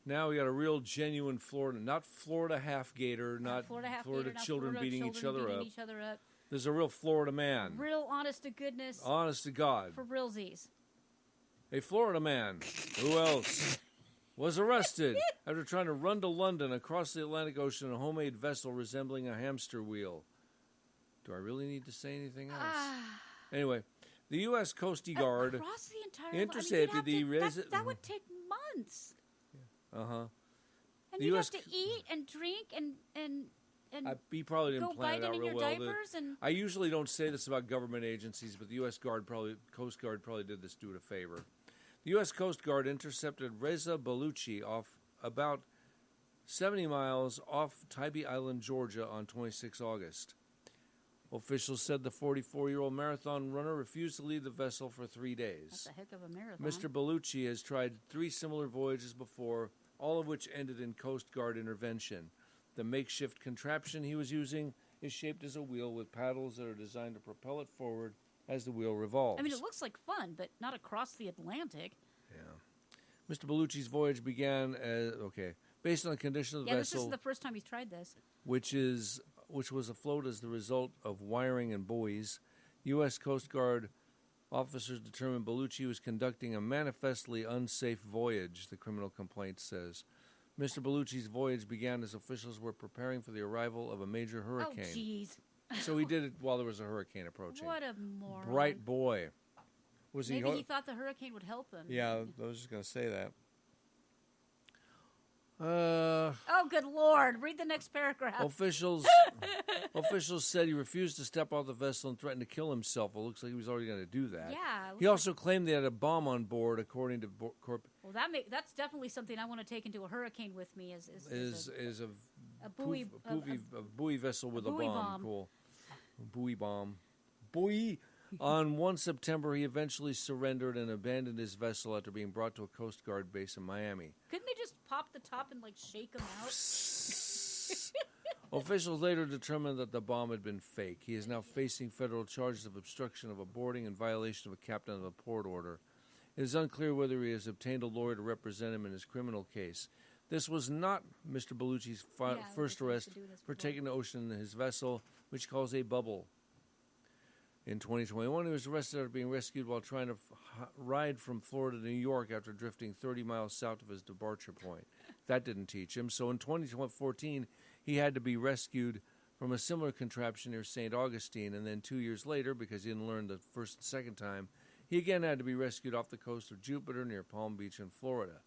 Now we got a real genuine Florida, not Florida half gator, not Florida children beating each other up. There's a real Florida man. Real honest to goodness. Honest to God. For realsies. A Florida man, who else, was arrested after trying to run to London across the Atlantic Ocean in a homemade vessel resembling a hamster wheel. Do I really need to say anything else? Anyway, the U.S. Coast Guard across the entire intercepted that would take months. Uh-huh. And you'd have to eat and drink and he probably didn't go plan it out biting in real your well. diapers and I usually don't say this about government agencies, but the U.S. Coast Guard probably did this to do it a favor. The U.S. Coast Guard intercepted Reza Baluchi off about 70 miles off Tybee Island, Georgia on 26 August. Officials said the 44-year-old marathon runner refused to leave the vessel for 3 days. That's a heck of a marathon. Mr. Baluchi has tried 3 similar voyages before, all of which ended in Coast Guard intervention. The makeshift contraption he was using is shaped as a wheel with paddles that are designed to propel it forward as the wheel revolves. I mean, it looks like fun, but not across the Atlantic. Yeah. Mr. Baluchi's voyage began based on the condition of the vessel. This is the first time he's tried this. Which was afloat as the result of wiring and buoys. U.S. Coast Guard officers determined Baluchi was conducting a manifestly unsafe voyage, the criminal complaint says. Mr. Baluchi's voyage began as officials were preparing for the arrival of a major hurricane. Oh, jeez. So he did it while there was a hurricane approaching. What a moron. Bright boy. Maybe he thought the hurricane would help him. Yeah, I was just going to say that. Oh, good Lord. Read the next paragraph. Officials said he refused to step off the vessel and threatened to kill himself. It looks like he was already going to do that. Yeah. He also claimed they had a bomb on board, according to Well, that's definitely something I want to take into a hurricane with me. Is a buoy buoy vessel with a bomb. Cool. Buoy bomb. Buoy. On 1 September, he eventually surrendered and abandoned his vessel after being brought to a Coast Guard base in Miami. Couldn't they just pop the top and, like, shake him out? Officials later determined that the bomb had been fake. He is now facing federal charges of obstruction of a boarding and violation of a captain of a port order. It is unclear whether he has obtained a lawyer to represent him in his criminal case. This was not Mr. Bellucci's first arrest for taking the ocean in his vessel, which caused a bubble. In 2021, he was arrested after being rescued while trying to ride from Florida to New York after drifting 30 miles south of his departure point. That didn't teach him. So in 2014, he had to be rescued from a similar contraption near St. Augustine, and then 2 years later, because he didn't learn the first and second time, he again had to be rescued off the coast of Jupiter near Palm Beach in Florida.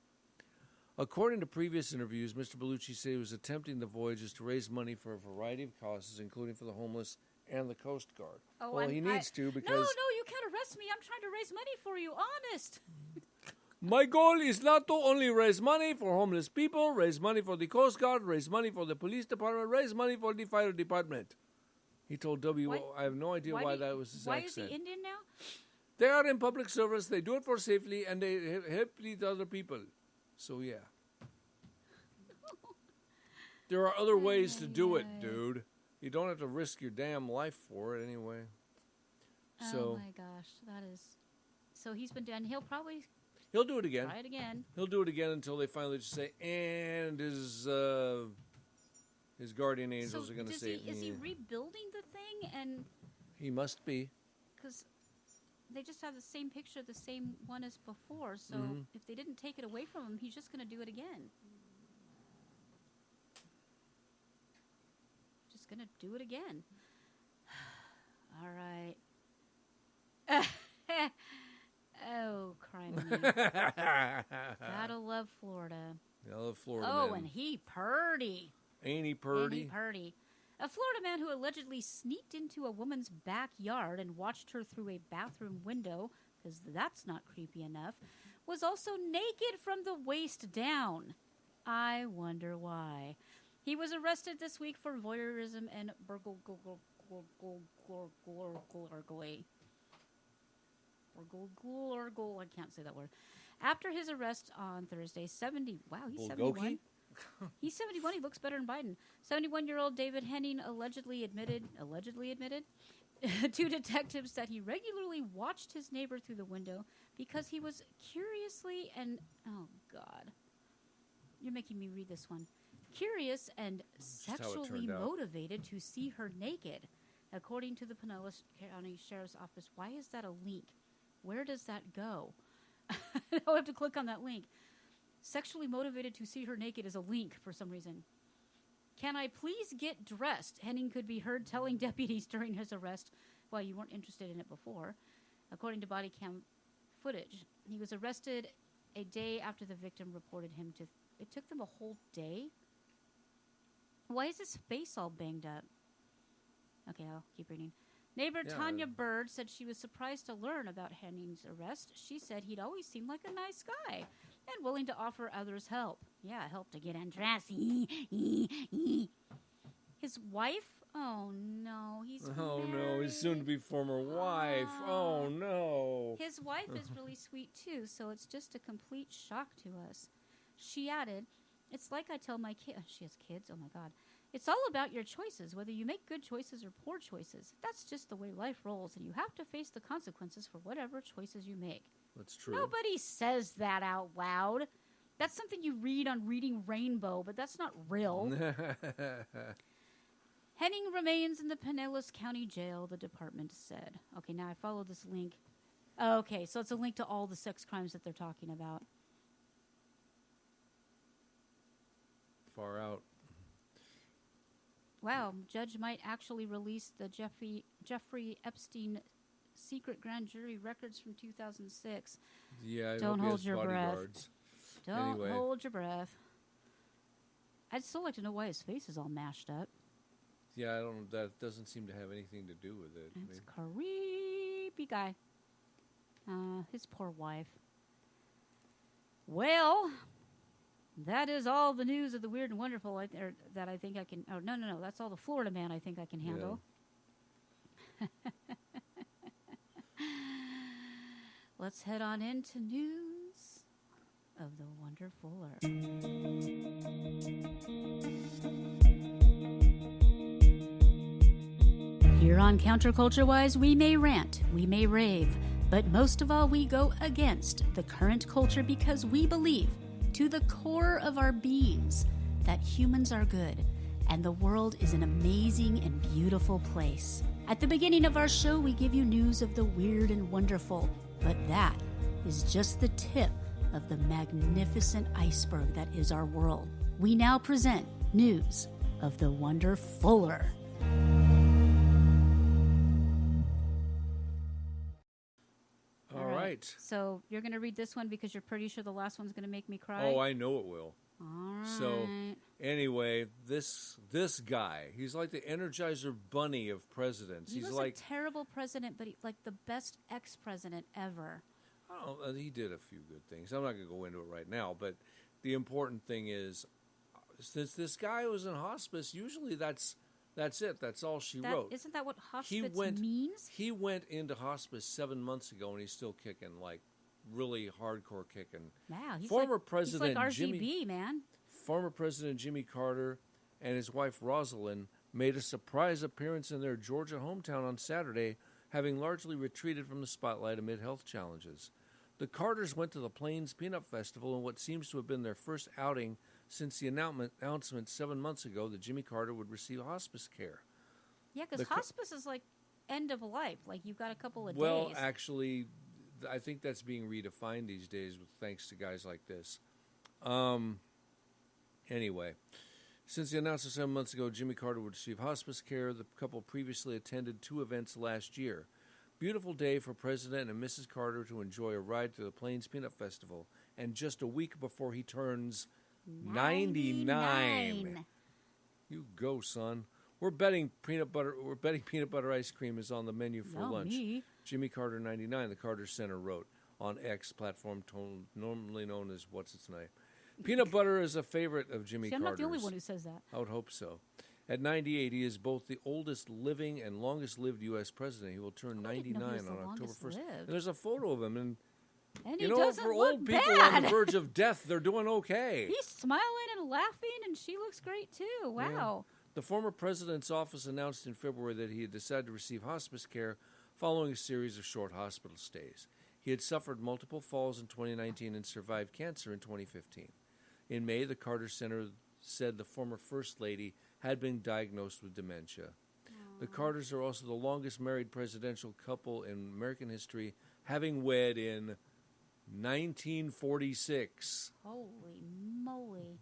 According to previous interviews, Mr. Bellucci said he was attempting the voyages to raise money for a variety of causes, including for the homeless and the Coast Guard. Oh, well, he needs to because... No, you can't arrest me. I'm trying to raise money for you. Honest. My goal is not to only raise money for homeless people, raise money for the Coast Guard, raise money for the police department, raise money for the fire department. He told I have no idea why that was his accent. Why is he Indian now? They are in public service. They do it for safely, and they help lead other people. So, yeah. There are other ways to do it, dude. You don't have to risk your damn life for it anyway. Oh, my gosh. That is... So he's been done. He'll do it again. Try it again. He'll do it again until they finally just say, and his guardian angels are going to save me. Is he rebuilding the thing? And he must be. Because they just have the same picture, the same one as before. So if they didn't take it away from him, he's just going to do it again. Just going to do it again. All right. Oh, criminy. Gotta love Florida. I love Florida, Oh, man. and he purdy. Ain't he purdy? Ain't he purdy. A Florida man who allegedly sneaked into a woman's backyard and watched her through a bathroom window, because that's not creepy enough, was also naked from the waist down. I wonder why. He was arrested this week for voyeurism and burglary. I can't say that word. After his arrest on Thursday, 70. Wow, he's 71. He's 71. He looks better than Biden. 71-year-old David Henning allegedly admitted to detectives that he regularly watched his neighbor through the window because he was curiously and oh God, you're making me read this one. Curious and sexually motivated to see her naked, according to the Pinellas County Sheriff's Office. Why is that a link? Where does that go? I'll have to click on that link. Sexually motivated to see her naked is a link for some reason. Can I please get dressed? Henning could be heard telling deputies during his arrest. Well, you weren't interested in it before. According to body cam footage, he was arrested a day after the victim reported him to... It took them a whole day? Why is his face all banged up? Okay, I'll keep reading. Neighbor Tanya Bird said she was surprised to learn about Henning's arrest. She said he'd always seemed like a nice guy and willing to offer others help. Yeah, help to get undressed. His wife? Oh, no. He's his soon-to-be former wife. Oh, no. His wife is really sweet, too, so it's just a complete shock to us. She added, it's like I tell my kid... She has kids? Oh, my God. It's all about your choices, whether you make good choices or poor choices. That's just the way life rolls, and you have to face the consequences for whatever choices you make. That's true. Nobody says that out loud. That's something you read on Reading Rainbow, but that's not real. Henning remains in the Pinellas County Jail, the department said. Okay, now I follow this link. Okay, so it's a link to all the sex crimes that they're talking about. Far out. Wow, judge might actually release the Jeffrey Epstein secret grand jury records from 2006. Yeah, don't hold your breath. Don't hold your breath. I'd still like to know why his face is all mashed up. Yeah, I don't. That doesn't seem to have anything to do with it. It's creepy guy. His poor wife. Well, that is all the news of the weird and wonderful that I think I can... Oh, no. That's all the Florida man I think I can handle. Yeah. let's head on into news of the Wonderfuller. Here on Counterculture Wise, we may rant, we may rave, but most of all, we go against the current culture because we believe, to the core of our beings, that humans are good and the world is an amazing and beautiful place. At the beginning of our show, we give you news of the weird and wonderful, but that is just the tip of the magnificent iceberg that is our world. We now present news of the Wonderfuller. All right. So you're going to read this one because you're pretty sure the last one's going to make me cry? Oh, I know it will. All right. So, anyway, this guy, he's like the Energizer Bunny of presidents. He He's was like a terrible president, but like the best ex-president ever. Oh, he did a few good things. I'm not going to go into it right now, but the important thing is, since this guy was in hospice, usually that's it. That's all she wrote. Isn't that what hospice means? He went into hospice 7 months ago, and he's still kicking, like really hardcore kicking. Wow, he's President like RGB, man. Former President Jimmy Carter and his wife Rosalind made a surprise appearance in their Georgia hometown on Saturday, having largely retreated from the spotlight amid health challenges. The Carters went to the Plains Peanut Festival in what seems to have been their first outing since the announcement 7 months ago that Jimmy Carter would receive hospice care. Yeah, because hospice is like end of life. Like you've got a couple of days. Well, actually, I think that's being redefined these days thanks to guys like this. Anyway, since the announcement 7 months ago Jimmy Carter would receive hospice care, the couple previously attended 2 events last year. Beautiful day for President and Mrs. Carter to enjoy a ride through the Plains Peanut Festival, and just a week before he turns 99. You go, son. We're betting peanut butter ice cream is on the menu for lunch. Me. Jimmy Carter 99, the Carter Center wrote on X platform normally known as What's Its Name. Peanut butter is a favorite of Jimmy Carter's. I'm not the only one who says that. I would hope so. At 98, he is both the oldest living and longest-lived U.S. president. He will turn 99 on October 1st. And there's a photo of him, and he you know, doesn't for look old people bad. on the verge of death, they're doing okay. He's smiling and laughing, and she looks great too. Wow. Yeah. The former president's office announced in February that he had decided to receive hospice care following a series of short hospital stays. He had suffered multiple falls in 2019 and survived cancer in 2015. In May, the Carter Center said the former First Lady had been diagnosed with dementia. The Carters are also the longest married presidential couple in American history, having wed in 1946. Holy moly.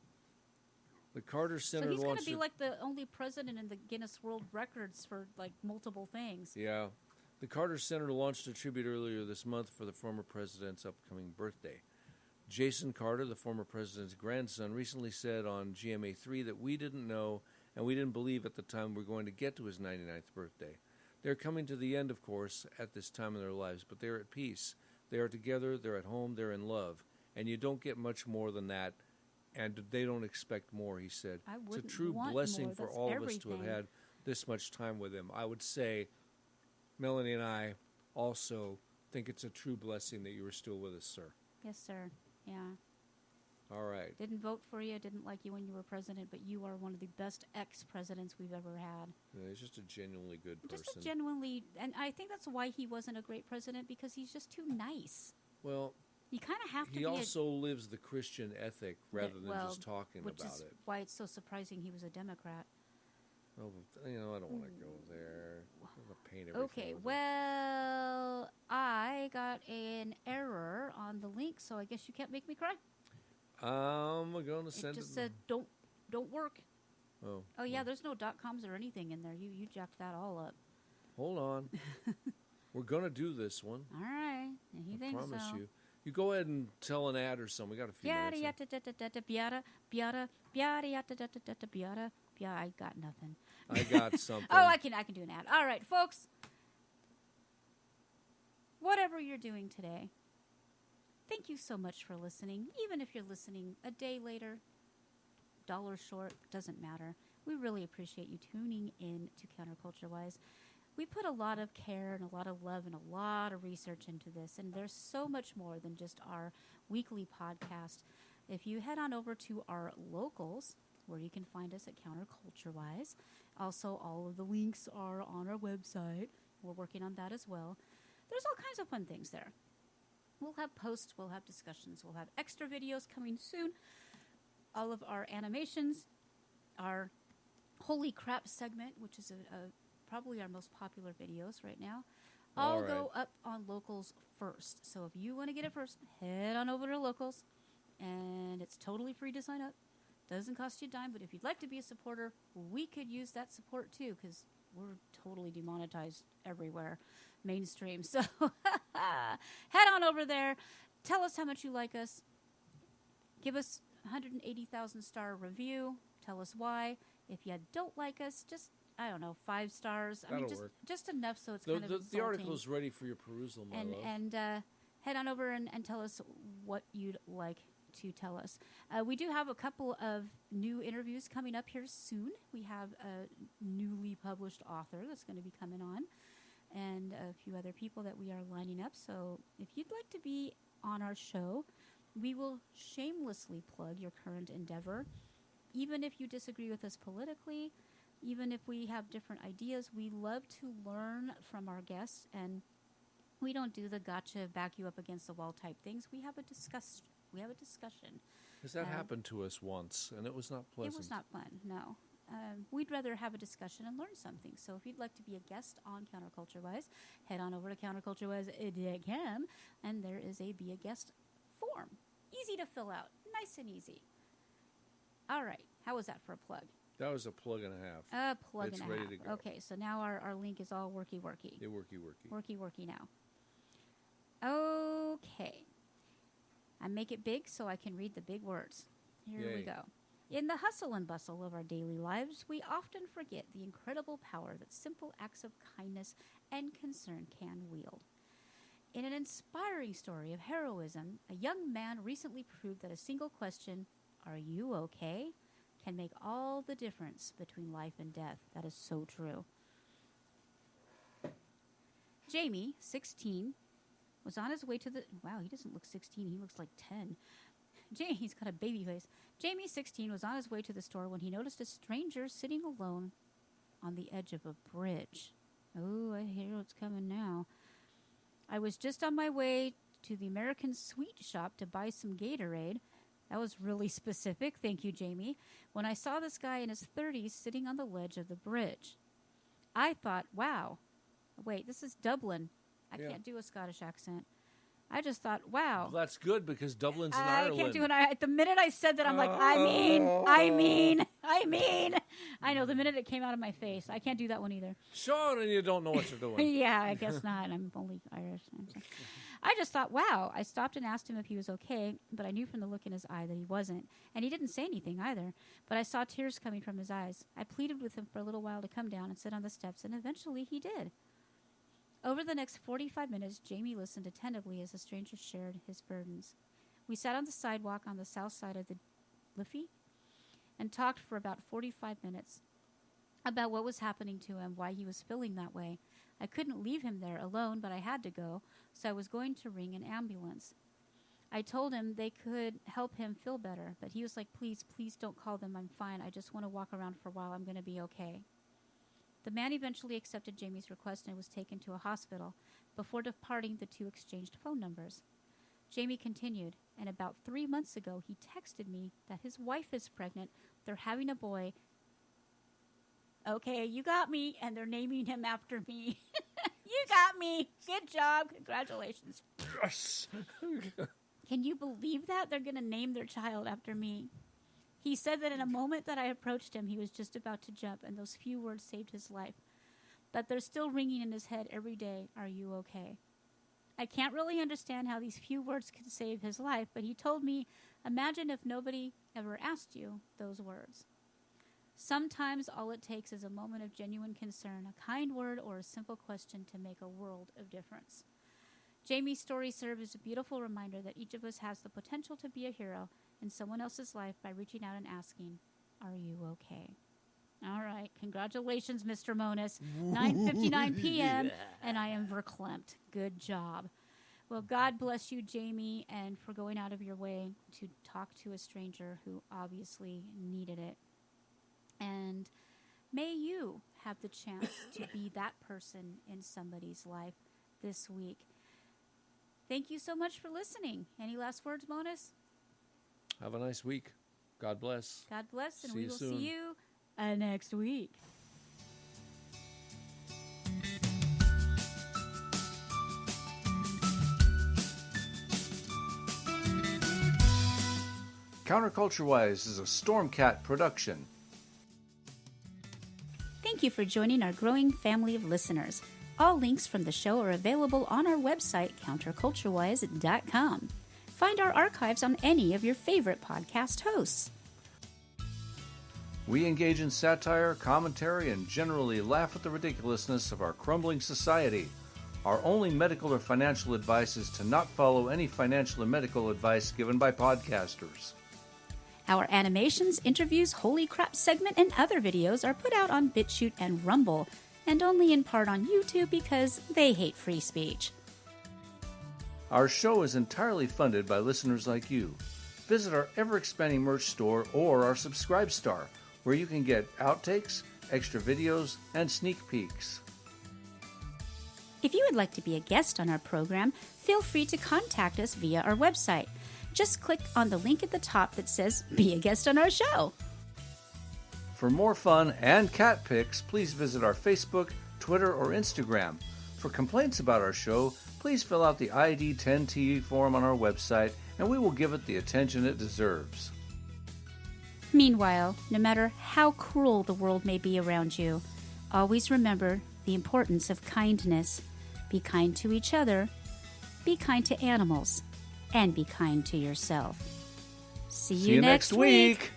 The Carter Center So he's going launched to be like the only president in the Guinness World Records for like multiple things. Yeah. The Carter Center launched a tribute earlier this month for the former president's upcoming birthday. Jason Carter, the former president's grandson, recently said on GMA3 that we didn't know and we didn't believe at the time we were going to get to his 99th birthday. They're coming to the end, of course, at this time in their lives, but they're at peace. They are together, they're at home, they're in love. And you don't get much more than that, and they don't expect more, he said. It's a true blessing for all of us to have had this much time with him. I would say Melanie and I also think it's a true blessing that you are still with us, sir. Yes, sir. Yeah. All right. Didn't vote for you, didn't like you when you were president, but you are one of the best ex-presidents we've ever had. Yeah, he's just a genuinely good person. Just a genuinely, and I think that's why he wasn't a great president, because he's just too nice. Well, you kind of have to. He also lives the Christian ethic rather than just talking which about is it. Why it's so surprising he was a Democrat. Oh, you know, I don't want to go there. I'm gonna paint everything. Okay, well, I got an error on the link, so I guess you can't make me cry. I'm going to send it. It just said don't work. Oh. Oh yeah, there's no .coms or anything in there. You jacked that all up. Hold on. We're going to do this one. All right. You think so? I promise you. You go ahead and tell an ad or something. We got a few minutes. Yeah, I got nothing. I got something. Oh, I can do an ad. All right, folks. Whatever you're doing today, thank you so much for listening. Even if you're listening a day later, $1 short, doesn't matter. We really appreciate you tuning in to Counterculture Wise. We put a lot of care and a lot of love and a lot of research into this, and there's so much more than just our weekly podcast. If you head on over to our locals, where you can find us at Counterculture-wise, also all of the links are on our website. We're working on that as well. There's all kinds of fun things there. We'll have posts, we'll have discussions, we'll have extra videos coming soon. All of our animations, our Holy Crap segment, which is probably our most popular videos right now, all go up on locals first. So if you want to get it first, head on over to locals, and it's totally free to sign up. Doesn't cost you a dime, but if you'd like to be a supporter, we could use that support too, because we're totally demonetized everywhere, mainstream. So head on over there. Tell us how much you like us. Give us 180,000 star review. Tell us why. If you don't like us, just, I don't know, 5 stars. That'll work. Just enough so it's kind of insulting. The article is ready for your perusal, my love. And head on over and tell us what you'd like to tell us. We do have a couple of new interviews coming up here soon. We have a newly published author that's going to be coming on, and a few other people that we are lining up. So if you'd like to be on our show, we will shamelessly plug your current endeavor. Even if you disagree with us politically, even if we have different ideas, we love to learn from our guests, and we don't do the gotcha, back you up against the wall type things. We have a discussion. Because that happened to us once, and it was not pleasant. It was not fun, no. We'd rather have a discussion and learn something. So if you'd like to be a guest on Counterculture-Wise, head on over to counterculturewise.com, and there is a Be a Guest form. Easy to fill out. Nice and easy. All right. How was that for a plug? That was a plug and a half. A plug and a half. It's ready to go. Okay, so now our link is all worky-worky. Yeah, worky-worky. Worky-worky now. Okay. I make it big so I can read the big words. Here we go. In the hustle and bustle of our daily lives, we often forget the incredible power that simple acts of kindness and concern can wield. In an inspiring story of heroism, a young man recently proved that a single question, "Are you okay?" can make all the difference between life and death. That is so true. Jamie, 16, was on his way to the... Wow, he doesn't look 16. He looks like 10. He's got a baby face. Jamie, 16, was on his way to the store when he noticed a stranger sitting alone on the edge of a bridge. Oh, I hear what's coming now. I was just on my way to the American Sweet Shop to buy some Gatorade. That was really specific. Thank you, Jamie. When I saw this guy in his 30s sitting on the ledge of the bridge, I thought, wow. Wait, this is Dublin. I can't do a Scottish accent. I just thought, wow. Well, that's good because Dublin's in Ireland. I can't do it. The minute I said that, I'm like, I mean. I know, the minute it came out of my face. I can't do that one either. Sure, and you don't know what you're doing. Yeah, I guess not. I'm only Irish. I just thought, wow. I stopped and asked him if he was okay, but I knew from the look in his eye that he wasn't. And he didn't say anything either, but I saw tears coming from his eyes. I pleaded with him for a little while to come down and sit on the steps, and eventually he did. Over the next 45 minutes, Jamie listened attentively as the stranger shared his burdens. We sat on the sidewalk on the south side of the Liffey and talked for about 45 minutes about what was happening to him, why he was feeling that way. I couldn't leave him there alone, but I had to go, so I was going to ring an ambulance. I told him they could help him feel better, but he was like, please don't call them. I'm fine. I just want to walk around for a while. I'm going to be okay. The man eventually accepted Jamie's request and was taken to a hospital. Before departing, the two exchanged phone numbers. Jamie continued, and about 3 months ago, he texted me that his wife is pregnant, they're having a boy. Okay, you got me, and they're naming him after me. You got me. Good job. Congratulations. Yes. Can you believe that? They're going to name their child after me. He said that in a moment that I approached him, he was just about to jump, and those few words saved his life. But they're still ringing in his head every day, "Are you okay?" I can't really understand how these few words could save his life, but he told me, imagine if nobody ever asked you those words. Sometimes all it takes is a moment of genuine concern, a kind word, or a simple question to make a world of difference. Jamie's story serves as a beautiful reminder that each of us has the potential to be a hero in someone else's life by reaching out and asking, "Are you okay?" All right. Congratulations, Mr. Monis. 9:59 p.m. and I am verklempt. Good job. Well, God bless you, Jamie, and for going out of your way to talk to a stranger who obviously needed it. And may you have the chance to be that person in somebody's life this week. Thank you so much for listening. Any last words, Monis? Have a nice week. God bless. God bless, and See we you will soon. see you next week. Counterculture-Wise is a Stormcat production. Thank you for joining our growing family of listeners. All links from the show are available on our website, counterculturewise.com. Find our archives on any of your favorite podcast hosts. We engage in satire, commentary, and generally laugh at the ridiculousness of our crumbling society. Our only medical or financial advice is to not follow any financial or medical advice given by podcasters. Our animations, interviews, Holy Crap segment, and other videos are put out on BitChute and Rumble, and only in part on YouTube because they hate free speech. Our show is entirely funded by listeners like you. Visit our ever-expanding merch store or our Subscribe Star, where you can get outtakes, extra videos, and sneak peeks. If you would like to be a guest on our program, feel free to contact us via our website. Just click on the link at the top that says, "Be a guest on our show." For more fun and cat pics, please visit our Facebook, Twitter, or Instagram. For complaints about our show, please fill out the ID10T form on our website, and we will give it the attention it deserves. Meanwhile, no matter how cruel the world may be around you, always remember the importance of kindness. Be kind to each other, be kind to animals, and be kind to yourself. See you next week.